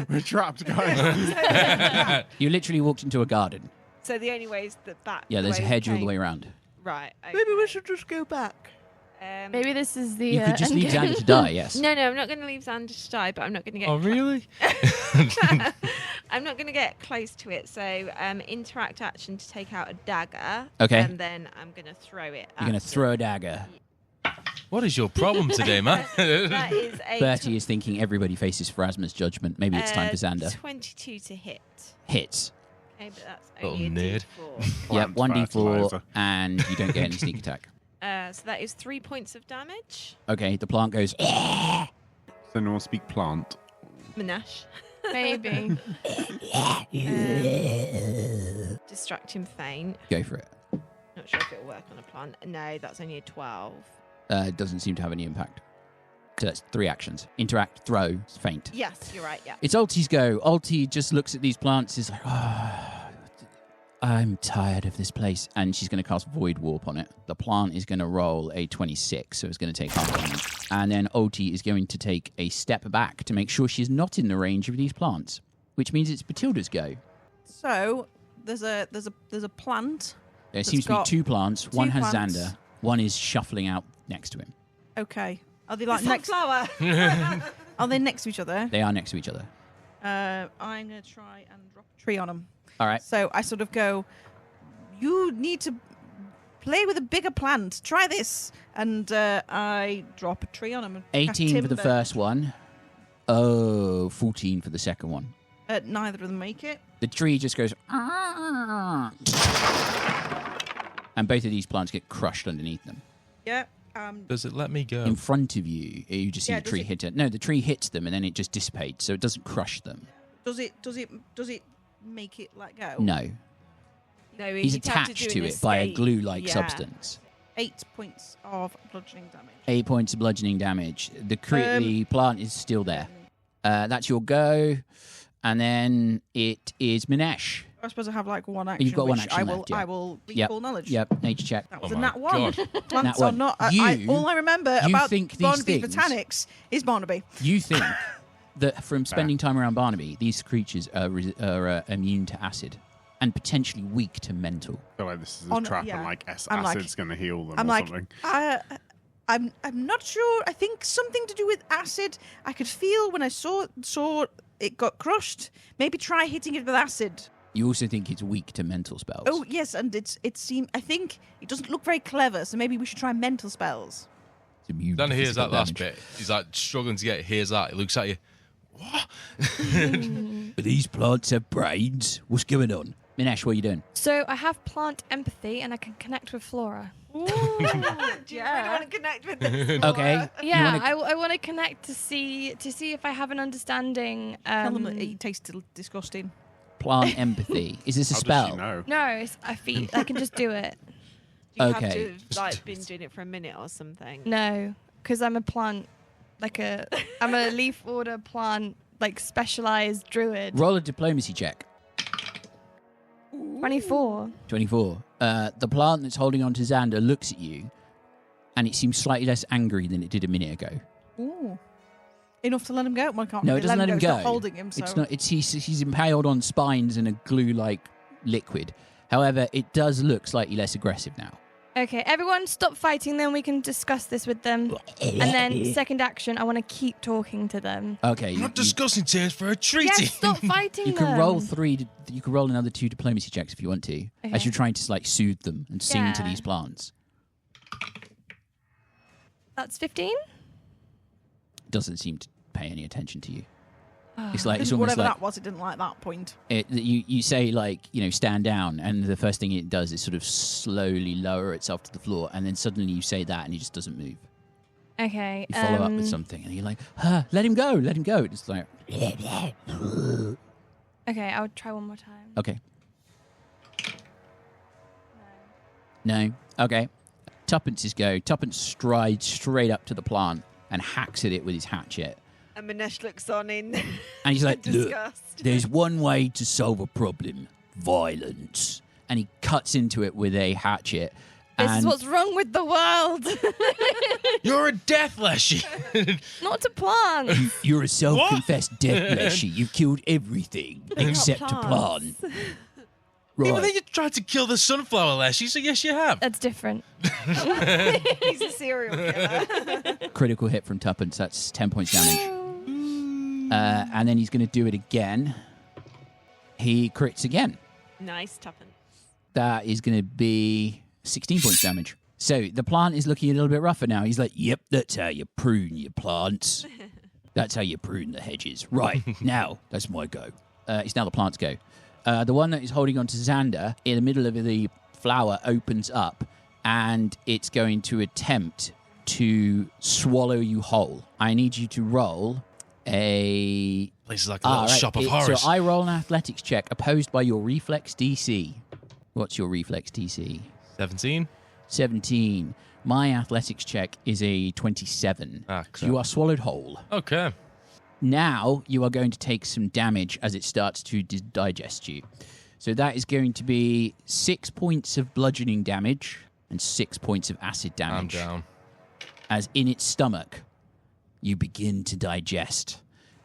We're trapped, guys. You literally walked into a garden. So the only way is the back. Yeah, there's a way we hedge all the came. way around. Right. Okay. Maybe we should just go back. Maybe this is the. You could just leave Xander to die, yes. No, I'm not going to leave Xander to die, but I'm not going to get. Oh, really? I'm not going to get close to it. So, interact action to take out a dagger. Okay. And then I'm going to throw it. You're going to throw a dagger. What is your problem today, man? That is a. Bertie is thinking everybody faces Pharasma's judgment. Maybe it's time for Xander. 22 to hit. Hits. Okay, but that's Little only a nerd. D4. Yep, Plant 1d4, fertilizer. and you don't get any sneak attack. So that is 3 points of damage. Okay, the plant goes. Does anyone speak plant? Minesh. Maybe. Distract him faint. Go for it. Not sure if it'll work on a plant. No, that's only a 12. It doesn't seem to have any impact. So that's 3 actions. Interact, throw, faint. Yes, you're right, yeah. It's Ulti's go. Ulti just looks at these plants, is like, I'm tired of this place. And she's going to cast Void Warp on it. The plant is going to roll a 26, so it's going to take half damage. And then Ulti is going to take a step back to make sure she's not in the range of these plants, which means it's Bethilde's go. So there's a plant. There That's seems to be got 2 plants. One has plants. Xander. One is shuffling out next to him. Okay. Are they like It's next? flower. Are they next to each other? They are next to each other. I'm gonna try and drop a tree on them. All right. So I sort of go, you need to play with a bigger plant. Try this. And I drop a tree on them. 18 for the first one. Oh, 14 for the second one. Neither of them make it. The tree just goes. "Ah." And both of these plants get crushed underneath them. Yeah. Does it let me go? In front of you, you just see Yeah, the does tree it- hit it. No, the tree hits them and then it just dissipates, so it doesn't crush them. Does it make it let go? No. No, He's you'd have attached do to an it by a escape. glue-like Yeah. substance. 8 points of bludgeoning damage. 8 points of bludgeoning damage. The plant is still there. That's your go. And then it is Minesh. I suppose I have like one action. You've got one which action I will. left, yeah. I will Yep. recall knowledge. Yep, nature check. That was Oh a my nat one. God. Plants Nat are one. not. You- all I remember you about think these Barnaby things- botanics is Barnaby. You think that from spending time around Barnaby, these creatures are immune to acid and potentially weak to mental. I feel like this is a Oh, no, trap, yeah. and like I'm like- acid's going to heal them I'm or like, something. I'm not sure. I think something to do with acid. I could feel when I saw it got crushed. Maybe try hitting it with acid. You also think it's weak to mental spells. Oh yes, and it seemed. I think it doesn't look very clever. So maybe we should try mental spells. It's immune to Then hears physical that last damage. bit. He's like struggling to get it. Hears that. He looks at you. What? But these plants have brains. What's going on? Minesh, what are you doing? So I have plant empathy and I can connect with flora. Do you really want to connect with this? Okay. you Yeah, wanna- I want to connect to see if I have an understanding. Tell them that it tastes disgusting. Plant empathy. Is this a How spell? does she know? No, I can just do it. Do you Okay. have to have like been doing it for a minute or something? No, because I'm a plant, I'm a leaf order plant, like specialized druid. Roll a diplomacy check. 24. 24. The plant that's holding on to Xander looks at you, and it seems slightly less angry than it did a minute ago. Ooh. Enough to let him go? Well, I can't No, really it doesn't let him It's go. not holding him, so. It's not. It's he's impaled on spines and a glue-like liquid. However, it does look slightly less aggressive now. Okay, everyone stop fighting, then we can discuss this with them. And then second action, I want to keep talking to them. Okay, Not discussing terms for a treaty. Yes, stop fighting you them. can roll you can roll another 2 diplomacy checks if you want to, as Okay. you're trying to like soothe them and sing to Yeah. these plants. That's 15? Doesn't seem to pay any attention to you. It's like it's almost Whatever like that was, it didn't like that point. you say like stand down, and the first thing it does is sort of slowly lower itself to the floor, and then suddenly you say that, and it just doesn't move. Okay. You follow up with something, and you're like, let him go, let him go. It's like, Okay, I'll try one more time. okay, no, okay. Tuppence's go. Tuppence strides straight up to the plant and hacks at it with his hatchet. And Minesh looks on in And he's like, look, disgust. there's one way to solve a problem: violence. And he cuts into it with a hatchet. This and is what's wrong with the world. You're a death leshy. Not to plants. You're a self-confessed death leshy. You've killed everything except a plant. Even Right. then you tried to kill the sunflower leshy, so yes, you have. That's different. He's a serial killer. Critical hit from Tuppence. That's 10 points damage. And then he's going to do it again. He crits again. Nice, Tuppence. That is going to be 16 points damage. So the plant is looking a little bit rougher now. He's like, yep, that's how you prune your plants. That's how you prune the hedges. Right, now, that's my go. It's now the plant's go. The one that is holding on to Xander, in the middle of the flower, opens up, and it's going to attempt to swallow you whole. I need you to roll a... Place is like a little shop of horrors. So I roll an athletics check opposed by your reflex DC. What's your reflex DC? 17. 17. My athletics check is a 27. Ah, So crap. you are swallowed whole. Okay. Now you are going to take some damage as it starts to digest you. So that is going to be 6 points of bludgeoning damage and 6 points of acid I'm damage. down. As in its stomach, you begin to digest.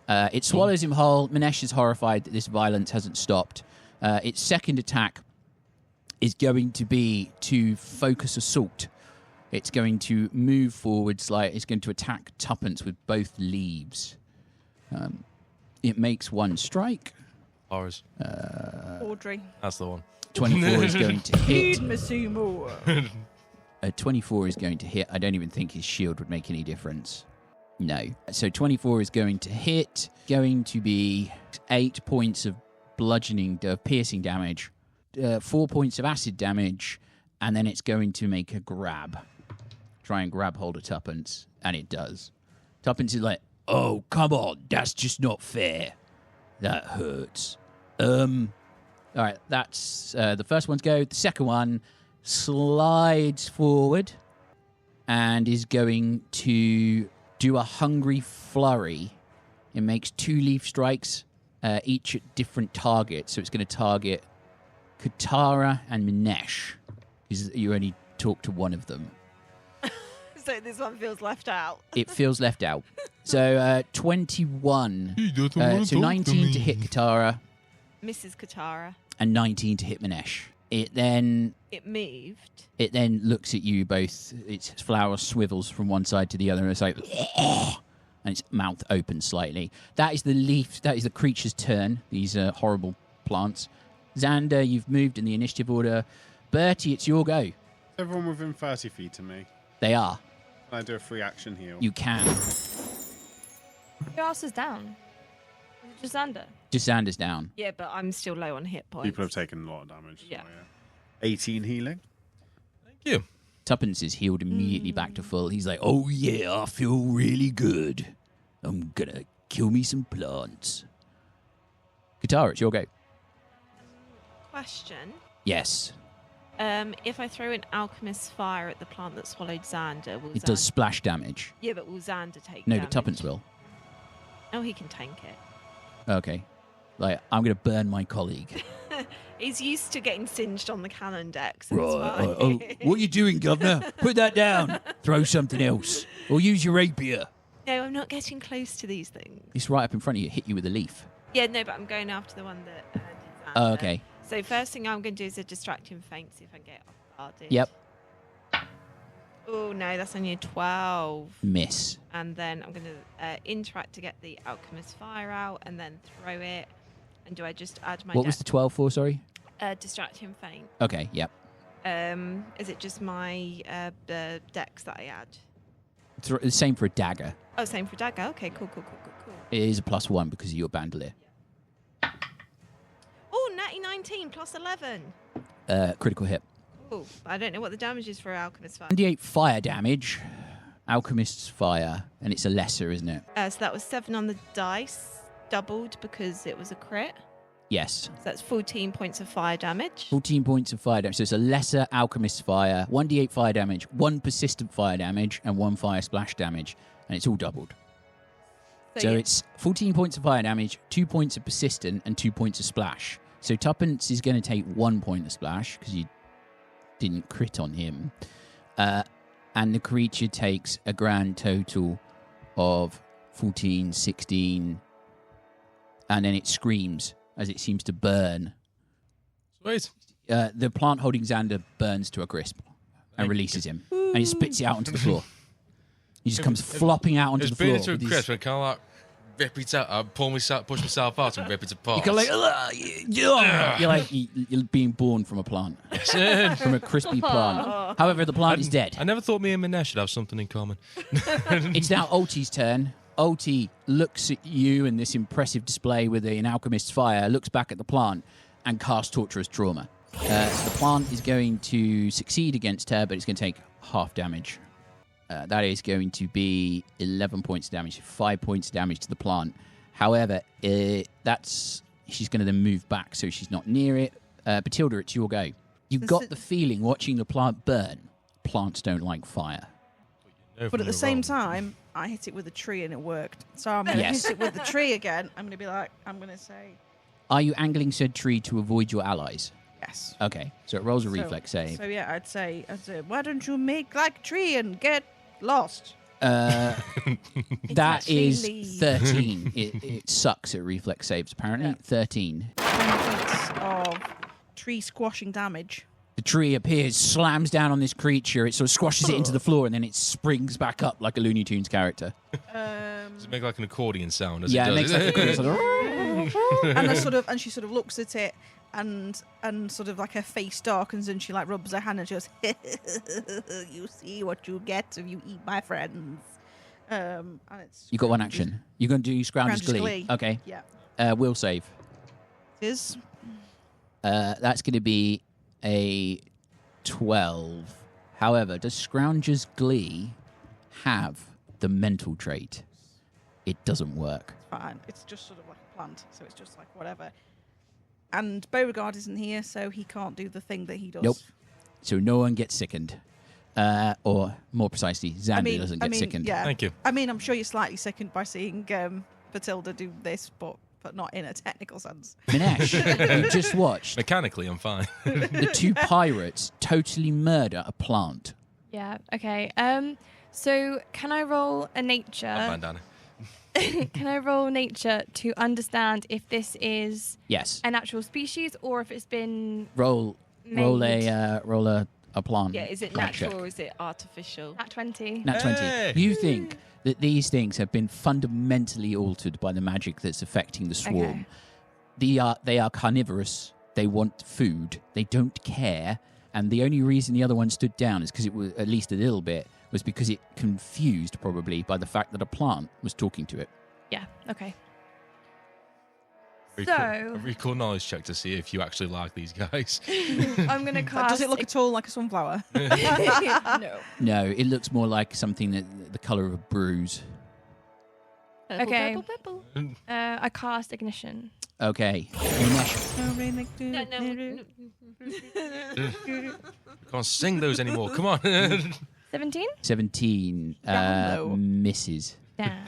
It swallows him whole. Minesh is horrified that this violence hasn't stopped. Its second attack is going to be to focus assault. It's going to move forwards, like it's going to attack Tuppence with both leaves. It makes one strike. Horrors. Audrey. That's the one. 24 is going to hit. Feed me some more. 24 is going to hit. I don't even think his shield would make any difference. No. So 24 is going to hit. Going to be 8 points of bludgeoning, piercing damage, 4 points of acid damage, and then it's going to make a grab. Try and grab hold of Tuppence, and it does. Tuppence is like, oh, come on, that's just not fair. That hurts. All right, that's the first one's go. The second one slides forward and is going to do a hungry flurry. It makes 2 leaf strikes, each at different targets. So it's going to target Katarra and Minesh. Because you only talked to one of them. So this one feels left out. It feels left out. So 21. So 19 to hit Katarra Mrs. Katarra. and 19 to hit Minesh. It then moved. looks at you both. Its flower swivels from one side to the other, and it's like, and its mouth opens slightly. That is the leaf. That is the creature's turn. These horrible plants. Xander, you've moved in the initiative order. Bertie, it's your go. Everyone within 30 feet of me. They are. Can I do a free action heal? You can. Who else is down? Is it just Xander? Just Xander's down. Yeah, but I'm still low on hit points. People have taken a lot of damage. Yeah. So, 18 healing. Thank you. Tuppence is healed immediately back to full. He's like, oh yeah, I feel really good. I'm gonna kill me some plants. Katarra, it's your go. Question. Yes. If I throw an alchemist's fire at the plant that swallowed Xander, will It does splash damage. Yeah, but will Xander take No, damage? but Tuppence will. Oh, he can tank it. Okay. Like, I'm going to burn my colleague. He's used to getting singed on the cannon deck, so Right. it's fine. Oh, what are you doing, Governor? Put that down. Throw something else. Or use your rapier. No, I'm not getting close to these things. It's right up in front of you. Hit you with a leaf. Yeah, no, but I'm going after the one that did Xander. Oh, okay. So first thing I'm going to do is a distracting feint, see if I can get off guarded. Yep. Oh, no, that's only a 12. Miss. And then I'm going to interact to get the alchemist's fire out and then throw it. And do I just add my What was the 12 for, sorry? distracting feint? Okay, yep. Is it just my dex that I add? The same for a dagger. Oh, same for dagger. Okay, cool. It is a +1 because of your bandolier. Oh, natty 19 plus 11. Critical hit. Oh, I don't know what the damage is for alchemist's fire. 28 fire damage. Alchemist's fire. And it's a lesser, isn't it? So that was 7 on the dice, doubled because it was a crit. Yes. So that's 14 points of fire damage. 14 points of fire damage. So it's a lesser alchemist's fire. 1d8 fire damage, 1 persistent fire damage, and 1 fire splash damage. And it's all doubled. So yeah. it's 14 points of fire damage, 2 points of persistent, and 2 points of splash. So Tuppence is going to take 1 point of splash because you didn't crit on him. And the creature takes a grand total of 14, 16, and then it screams as it seems to burn. Sweet. The plant holding Xander burns to a crisp and releases him. And he spits it out onto the floor. He just comes flopping out onto the floor. It's been into a crisp. I kind of like rip it out, push myself out and rip it apart. You go like, you're like you're being born from a plant, from a crispy plant. However, the plant is dead. I never thought me and Minesh should have something in common. It's now Ulti's turn. Ulti looks at you in this impressive display with an alchemist's fire, looks back at the plant, and casts Torturous Trauma. The plant is going to succeed against her, but it's going to take half damage. That is going to be 11 points of damage, 5 points of damage to the plant. However, she's going to then move back, so she's not near it. Bethilde, it's your go. You got the feeling watching the plant burn. Plants don't like fire. But at the same time, I hit it with a tree and it worked. So I'm going to Yes. hit it with the tree again. I'm going to say Are you angling said tree to avoid your allies? yes. Okay, so it rolls a reflex save. So yeah, I'd say, why don't you make like a tree and get lost? That actually is leave. 13. It sucks at reflex saves, apparently. Yeah. 13. 10 points of tree squashing damage. The tree appears, slams down on this creature. It sort of squashes it into the floor, and then it springs back up like a Looney Tunes character. Does it make like an accordion sound as Yeah, it it does? makes like a sort of... and she sort of looks at it and sort of like her face darkens and she like rubs her hand and she goes, you see what you get if you eat my friends. And it's You got one action. You're going to do Scrounger's Scrounger's Glee. Glee. Okay. Yeah. Will save. Is That's going to be a 12. However, does Scrounger's Glee have the mental trait? It doesn't work. fine. It's just sort of like a plant, so it's just like whatever. And Beauregard isn't here, so he can't do the thing that he does. Nope. So no one gets sickened. Or more precisely, Xander doesn't get sickened. Yeah. Thank you. I mean, I'm sure you're slightly sickened by seeing Bethilde do this, but but not in a technical sense. Minesh, you just watched Mechanically, I'm fine. the two pirates totally murder a plant. Yeah. Okay. So can I roll a nature? Bandana. Can I roll nature to understand if this is Yes. an actual species or if it's been Roll made? a plant. Yeah, is it plant natural check. or is it artificial? Nat 20. Nat 20. Hey! You think that these things have been fundamentally altered by the magic that's affecting the swarm. Okay. They are carnivorous. They want food. They don't care. And the only reason the other one stood down is because it was, at least a little bit, was because it confused probably by the fact that a plant was talking to it. Yeah. Okay. A So recall knowledge check to see if you actually like these guys. I'm gonna cast. Does it look at all like a sunflower? No. No, it looks more like something that the colour of a bruise. Okay. Purple, purple. I cast ignition. Okay. Minesh, Can't sing those anymore. Come on. 17. 17 Down low. misses. Down.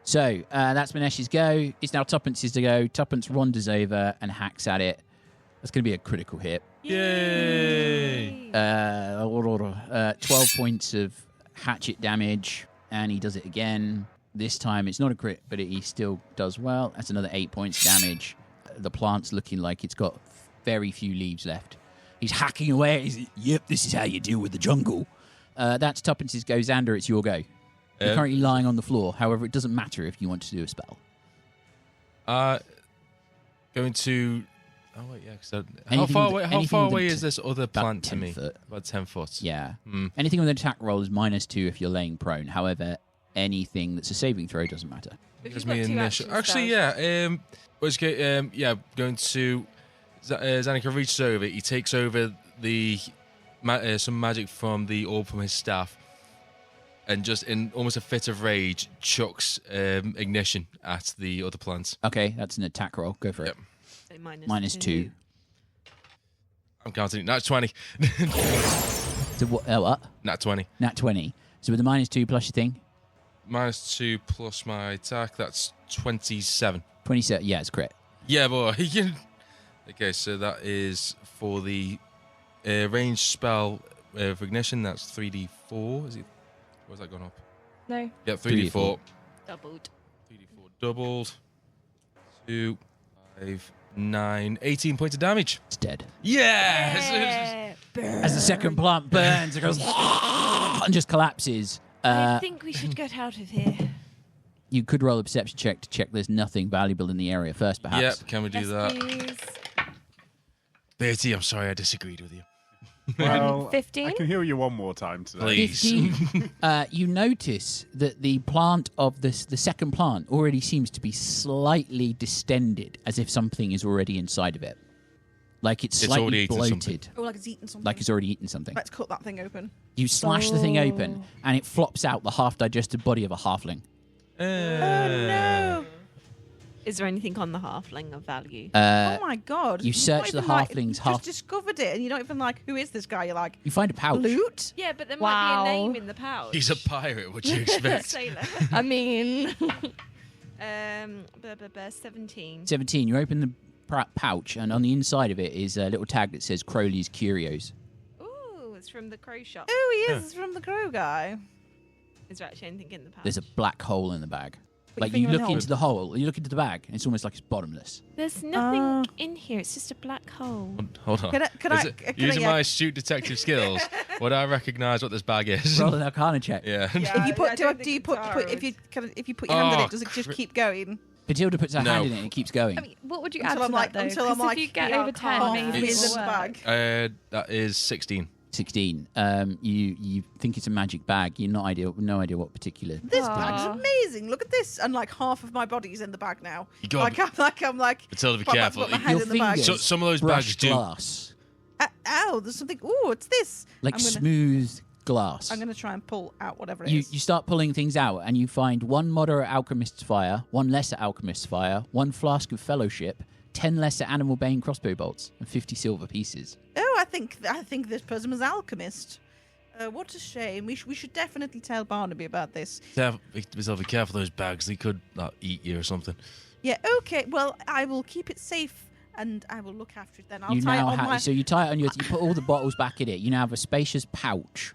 So that's Minesh's go. It's now Tuppence's to go. Tuppence wanders over and hacks at it. That's going to be a critical hit. Yay! 12 points of hatchet damage, and he does it again. This time it's not a crit, but he still does well. That's another 8 points damage. The plant's looking like it's got very few leaves left. He's hacking away. He's, yep, this is how you deal with the jungle. That's Tuppence's go. Xander, it's your go. You're currently lying on the floor. However, it doesn't matter if you want to do a spell. Going to. Oh wait, yeah. How Anything far with- away? How anything far with away a is this other plant to 10 me? foot. About 10 foot. Yeah. Mm. Anything with an attack roll is -2 if you're laying prone. However, anything that's a saving throw doesn't matter. If Gives you've got me two initial. action Actually, spells- yeah. Let's go. Yeah, going to. Zanika reaches over. He takes over the some magic from the orb from his staff, and just in almost a fit of rage, chucks ignition at the other plants. Okay, that's an attack roll. Go for Yep. it. So -2. I'm counting it. Nat 20. So what? Oh, what? Nat 20. Nat 20. So with the -2 plus your thing, -2 plus my attack. That's 27. 27. Yeah, it's crit. Yeah, boy. Okay, so that is for the ranged spell of ignition. That's 3d4. Is it? Where's that gone up? No. Yep, 3d4. doubled. 3d4 doubled. 2, 5, 9, 18 points of damage. It's dead. Yes! As the second plant burns, it goes and just collapses. I think we should get out of here. You could roll a perception check to check there's nothing valuable in the area first, perhaps. Yep, can we do Yes, that? please. Bertie, I'm sorry I disagreed with you. Well, 15? I can heal you one more time today. Please. 15. You notice that the plant of the second plant already seems to be slightly distended, as if something is already inside of it. Like it's It's slightly already eaten bloated, something. Oh, like it's eaten something. like it's already eaten something. Let's cut that thing open. You slash the thing open, and it flops out the half-digested body of a halfling. No. Is there anything on the halfling of value? Oh my god. you You've search not the even, like, halfling's you've half- just discovered it and you don't even like, who is this guy? You're like, You find a pouch. loot? Yeah, but there Wow. might be a name in the pouch. He's a pirate, what do you expect? Sailor. I mean, 17. 17. You open the pouch, and on the inside of it is a little tag that says Crowley's Curios. Ooh, it's from the crow shop. Oh, he is. It's from the crow guy. Is there actually anything in the pouch? There's a black hole in the bag. Put Like your you finger in look the into the hole, you look into the bag, and it's almost like it's bottomless. There's nothing in here. It's just a black hole. Hold on. Can Using I- my astute detective skills, would I recognise what this bag is? Roll an Arcana check. Yeah. If you put, I do, don't do think you put, Katarra if you would. kind of, if you put your hand in Oh, it, does it just cri- keep going? Bathilde puts her No. hand in it and it keeps going. I mean, what would you Until add I'm to like- that, though? until I'm 'Cause like, if you get yeah, over 10, half maybe is it'll in the work. bag. That is 16. 16. You think it's a magic bag. You're no idea what particular. This Aw. bag's amazing. Look at this, and like half of my body's in the bag now. You gotta I'm like. Matilda, be put my- careful. put my Your hand in the bag. fingers- Some of those Brushed bags do. glass, Ow! There's something. Ooh, it's this. like I'm gonna, smooth glass. I'm gonna try and pull out whatever it You is. start pulling things out, and you find one moderate alchemist's fire, one lesser alchemist's fire, one flask of fellowship, 10 lesser animal bane crossbow bolts, and 50 silver pieces. Oh, I think this person was alchemist. What a shame. We should definitely tell Barnaby about this. Be careful of those bags. They could eat you or something. Yeah, okay. Well, I will keep it safe and I will look after it then. I'll You tie it now on my... so you tie it on your. You put all the bottles back in it. You now have a spacious pouch,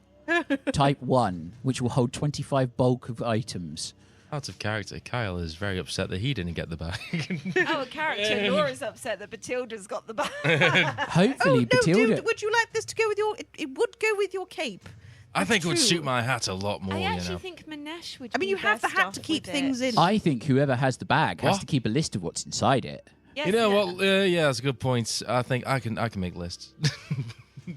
Type 1, which will hold 25 bulk of items. Out of character, Kyle is very upset that he didn't get the bag. Our character, Laura's upset that Bethilde's got the bag. Hopefully, no, Bethilde. dude, would you like this to go with your... It would go with your cape. I think it would true. suit my hat a lot more, I you actually know. think Minesh would. I mean, be you have the best hat off to keep with things it. in. I think whoever has the bag has What? to keep a list of what's inside it. Yes, You know yeah. what? Yeah, that's a good point. I think I can make lists.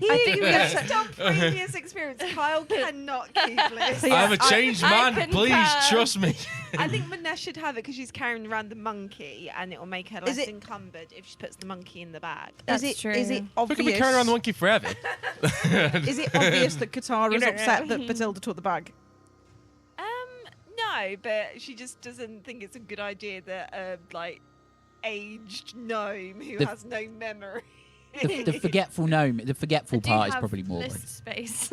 I think based on previous experience, Kyle cannot keep lists. Yeah, I'm a changed I man. concur. Please trust me. I think Minesh should have it because she's carrying around the monkey, and it will make her less it- encumbered if she puts the monkey in the bag. That's is it true. Is it We obvious? could be carrying around the monkey forever. Is it obvious that Katarra You is don't upset know. that Bethilde took the bag? No, but she just doesn't think it's a good idea that aged gnome who The- has no memory. The forgetful gnome. The forgetful I do part is have probably more. list space.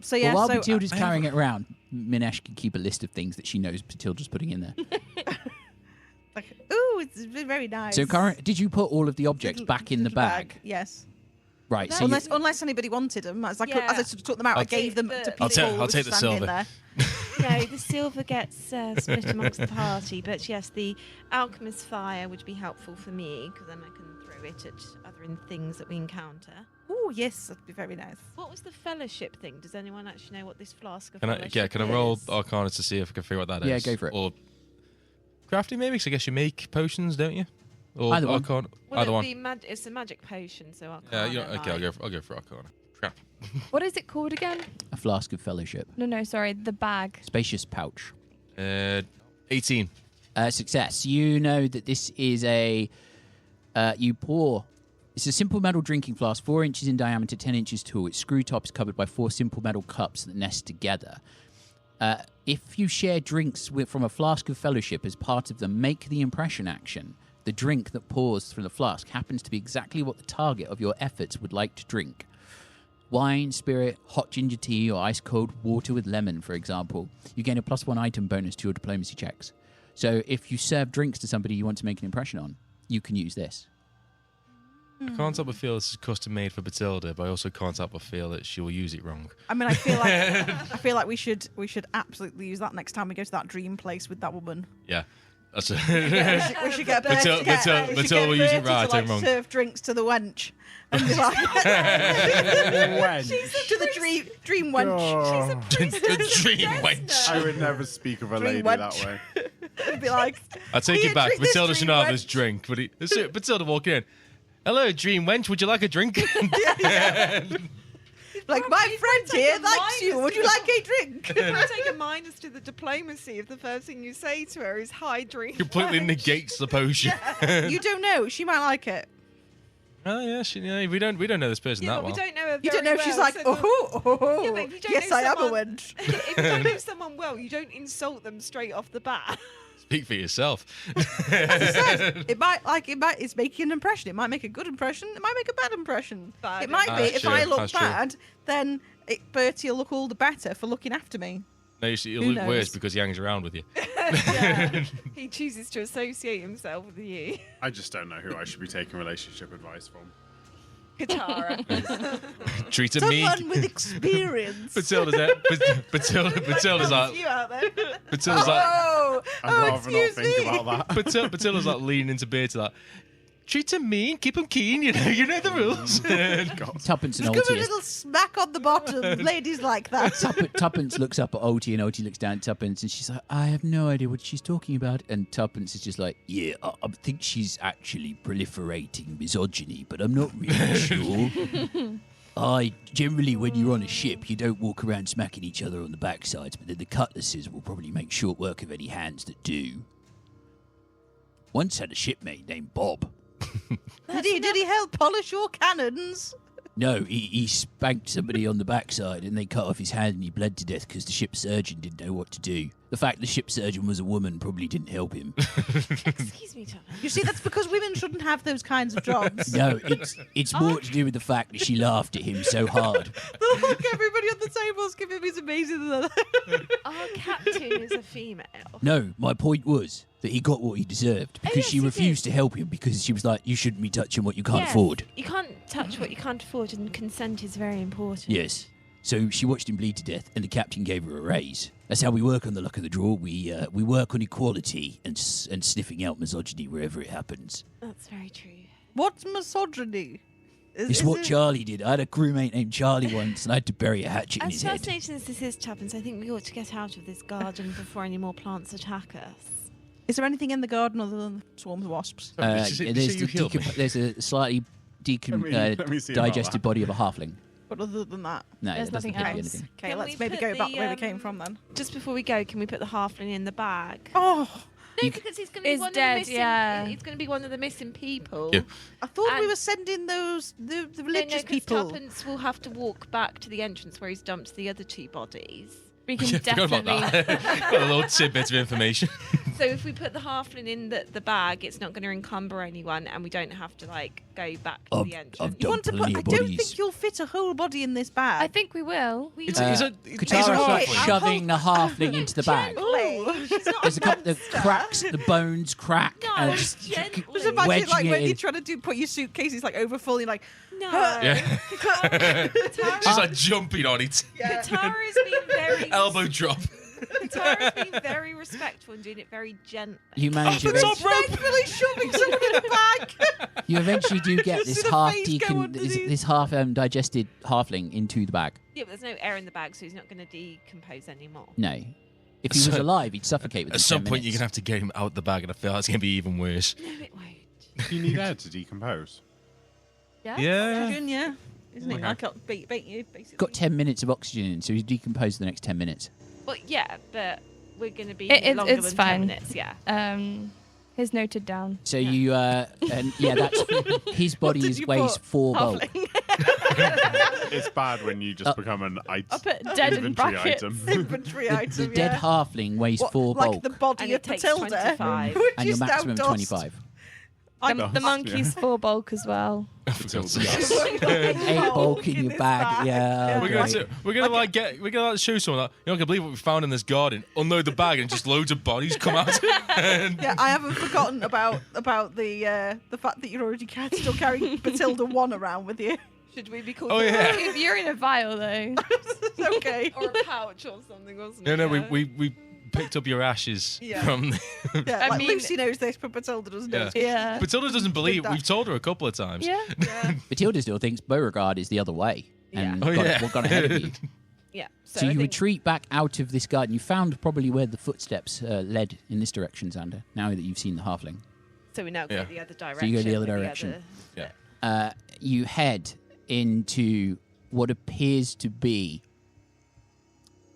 So yeah, But while so Bethilde's carrying it around, Minesh can keep a list of things that she knows Bethilde's putting in there. ooh, it's very nice. So, did you put all of the objects back in the Little bag? Yes. Right. So, Unless anybody wanted them, as I Yeah. sort of took them out, I gave them to people. I'll take the standing silver. there. No, the silver gets split amongst the party, but yes, the alchemist's fire would be helpful for me because then I can throw it at other things that we encounter. Oh yes, that'd be very nice. What was the fellowship thing? Does anyone actually know what this flask of Can I fellowship roll is? Arcana to see if I can figure out what that is? Yeah, go for it. Or crafting maybe, because I guess you make potions, don't you? Or Either one. Arcana. Well, Either one. it's a magic potion, so I Yeah, can't. okay, I'll go for Arcana. Crap. What is it called again? a flask of fellowship, No, sorry, the bag. spacious pouch. 18. Success. You know that this is it's a simple metal drinking flask, 4 inches in diameter, 10 inches tall. Its screw top is covered by 4 simple metal cups that nest together. If you share drinks from a flask of fellowship as part of the make the impression action, the drink that pours from the flask happens to be exactly what the target of your efforts would like to drink. Wine, spirit, hot ginger tea, or ice-cold water with lemon, for example. You gain a +1 item bonus to your diplomacy checks. So if you serve drinks to somebody you want to make an impression on, you can use this. I can't help but feel this is custom made for Bethilde, but I also can't help but feel that she will use it wrong. I mean, I feel like we should absolutely use that next time we go to that dream place with that woman. Yeah. That's We should get Bethilde- Bertie to Bethilde- Bethilde will use it Bertie right, to, like, I'm wrong. serve drinks to the wench. And be like, to the dream wench. the dream wench. I would never speak of a Dream lady wench. that way. And be like, I take "Here, it back. drink this, Bethilde should dream not have this wench." drink. But Bethilde walking in. Hello, dream wench. Would you like a drink? Like, my friend take here a likes you. minus Would you to like a drink? It would take a minus to the diplomacy if the first thing you say to her is "Hi, drink." Completely negates the potion. You don't know. She might like it. Oh yeah, we don't know this person Yeah, that but we well. don't know her You don't know very if she's well, like, so the- oh, Yeah, but if you don't yes, know I am a someone- wench. If you don't know someone well, you don't insult them straight off the bat. Speak for yourself. It's making an impression. It might make a good impression. It might make a bad impression. Bad It might be impression. if I That's look true. bad, then Bertie will look all the better for looking after me. No, you'll Who look worse knows? because he hangs around with you. Yeah. He chooses to associate himself with you. I just don't know who I should be taking relationship advice from. Katarra. Treat him Someone mean. with experience. Bethilde's like, You out there. Bethilde's like, Oh, I'd rather not excuse think me. about that. Bethilde's like leaning into Bertie like, treat him mean, keep him keen. You know the rules. Tuppence and Just give a Alty. little smack on the bottom. Ladies like that. Tuppence looks up at Alty, and Alty looks down at Tuppence, and she's like, I have no idea what she's talking about. And Tuppence is just like, yeah, I think she's actually proliferating misogyny, but I'm not really sure. Generally, when you're on a ship, you don't walk around smacking each other on the backsides, but then the cutlasses will probably make short work of any hands that do. Once had a shipmate named Bob. Did he help polish your cannons? No, he spanked somebody on the backside and they cut off his hand and he bled to death because the ship's surgeon didn't know what to do. The fact the ship's surgeon was a woman probably didn't help him. Excuse me, Thomas. You see, that's because women shouldn't have those kinds of jobs. No, it's more to do with the fact that she laughed at him so hard. Look, everybody on the table's giving me amazing. Our captain is a female. No, my point was that he got what he deserved because yes, she he refused did. to help him because she was like, you shouldn't be touching what you can't Yes, afford. You can't touch what you can't afford, and consent is very important. Yes. So she watched him bleed to death and the captain gave her a raise. That's how we work on the luck of the draw. We work on equality and sniffing out misogyny wherever it happens. That's very true. What's misogyny? It's what Charlie did. I had a crewmate named Charlie once and I had to bury a hatchet in As his head. fascinating as this is, Tuppence, I think we ought to get out of this garden before any more plants attack us. Is there anything in the garden other than swarms of wasps? There's a slightly let me see about digested that. body of a halfling. But other than that, No, There's it doesn't nothing give you else. anything. okay, Can let's we maybe put go back the, where we came from then. Just before we go, can we put the halfling in the bag? Oh, No, You- because he's going to be Is one dead, of the missing. yeah. He's going to be one of the missing people. Yeah. I thought we And- were sending the No, religious 'cause people. Tuppence will have to walk back to the entrance where he's dumped the other two bodies. We can Yeah, forgot about definitely. that. Got a little tidbit of information. So if we put the halfling in the bag, it's not going to encumber anyone, and we don't have to go back to the entrance. I've You want to Don't put? plenty I of don't bodies. think you'll fit a whole body in this bag. I think we will. It's Uh, a Katara's like halfling. shoving the halfling into the bag. Oh, she's not There's a couple of monster. cracks, the bones crack, No, and just gently. Just imagine wedging like it when in. you're trying to put your suitcases like over full, you're like, No. Yeah. Katara's She's like jumping on it. Katara's been very Elbow drop. Katara's been very respectful and doing it very gently. You manage but eventually, respectfully shoving someone in a bag. you eventually do get Just this see the half face go underneath. this half digested halfling into the bag. Yeah, but there's no air in the bag, so he's not going to decompose anymore. No, if he was So- alive, he'd suffocate within At some 10 point, you're minutes. going to have to get him out the bag, and I feel like it's going to be even worse. No, it won't. You need air to decompose. Yeah. Oxygen, yeah. Isn't it? Okay. I can't beat you, basically. Got 10 minutes of oxygen in, so he's decomposed for the next 10 minutes. Well, yeah, but we're going to be It- here it- longer it's than fine. 10 minutes, yeah. His noted down. So you, and yeah, that's his body did is you weighs put? 4 bulk. It's bad when you just become an I put dead in inventory brackets. item. inventory item. The dead yeah. halfling weighs What, 4 like bulk, the body And of it takes Bethilde, 25. which and is your now maximum dust. 25. I'm Dust, The yeah. monkey's 4 bulk as well. Yes. Eight 8 bulk in your this bag. Yeah. We're great. gonna show someone that you're not gonna believe what we found in this garden. Unload the bag and just loads of bodies come out. And Yeah, I haven't forgotten about the fact that you're already still carrying Bethilde 1 around with you. Should we be called Oh, yeah. If you're in a vial, though. Okay. or a pouch or something, wasn't it? no, Yeah. we picked up your ashes Yeah. from. Yeah, I like mean- Lucy knows this, but Bethilde doesn't know. Yeah. Matilda doesn't believe. that. We've told her a couple of times. Yeah. Bethilde still thinks Beauregard is the other way. And Yeah. Oh, yeah. got ahead of you. Yeah. So I you think retreat back out of this garden. You found probably where the footsteps led in this direction, Xander, now that you've seen the halfling. So we now go Yeah. the other direction. So you go the other with direction. Yeah. You head into what appears to be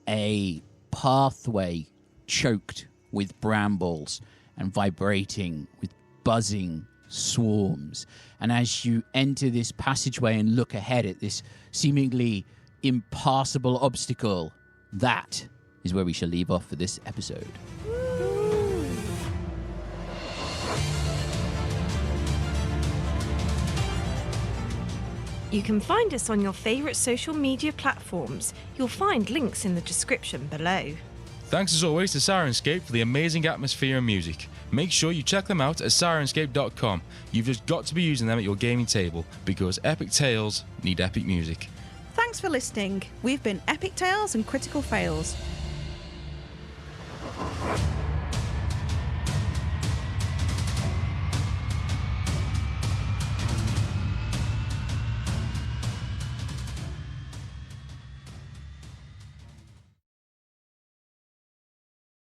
a pathway choked with brambles and vibrating with buzzing swarms. And as you enter this passageway and look ahead at this seemingly impassable obstacle, that is where we shall leave off for this episode. You can find us on your favourite social media platforms. You'll find links in the description below. Thanks as always to Syrinscape for the amazing atmosphere and music. Make sure you check them out at syrinscape.com. You've just got to be using them at your gaming table because epic tales need epic music. Thanks for listening. We've been Epic Tales and Critical Fails.